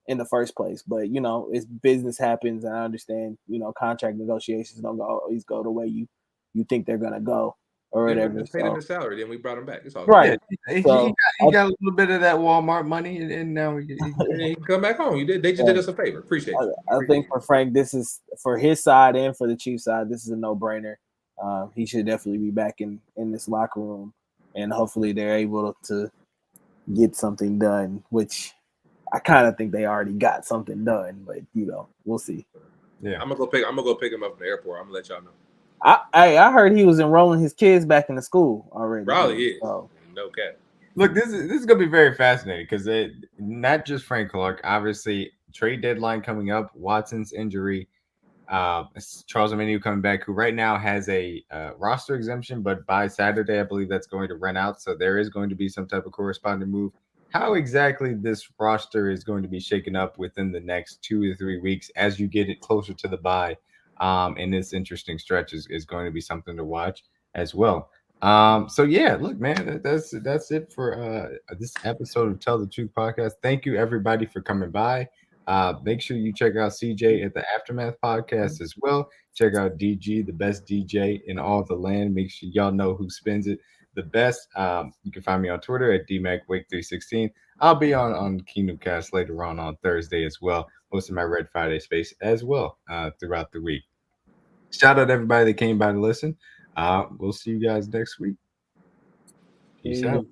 in the first place. But it's business happens, and I understand. Contract negotiations don't always go the way you think they're gonna go or whatever. Just paid him his salary, then we brought him back. It's all right. Yeah, he got a little bit of that Walmart money, and now he can come back home. They just did us a favor. Appreciate it. I think for Frank, this is for his side and for the Chiefs side. This is a no-brainer. He should definitely be back in this locker room, and hopefully they're able to get something done, which I kind of think they already got something done, but we'll see. Yeah, I'm gonna go pick him up from the airport. I'm gonna let y'all know. I heard he was enrolling his kids back in the school already. Probably is. So. No cap. Look, this is gonna be very fascinating because not just Frank Clark, obviously trade deadline coming up, Watson's injury, Charles Omenihu coming back, who right now has a roster exemption, but by Saturday I believe that's going to run out, so there is going to be some type of corresponding move. how exactly this roster is going to be shaken up within the next 2 to 3 weeks as you get it closer to the bye. And this interesting stretch is going to be something to watch as well. So yeah, look, man, that's it for this episode of Tell the Truth podcast. Thank you everybody for coming by. Make sure you check out CJ at the Aftermath podcast as well. Check out DG, the best DJ in all the land. Make sure y'all know who spins it the best. You can find me on Twitter at DMacWake316. I'll be on Kingdom Cast later on Thursday as well, hosting my Red Friday space as well throughout the week. Shout out to everybody that came by to listen. We'll see you guys next week. Peace out.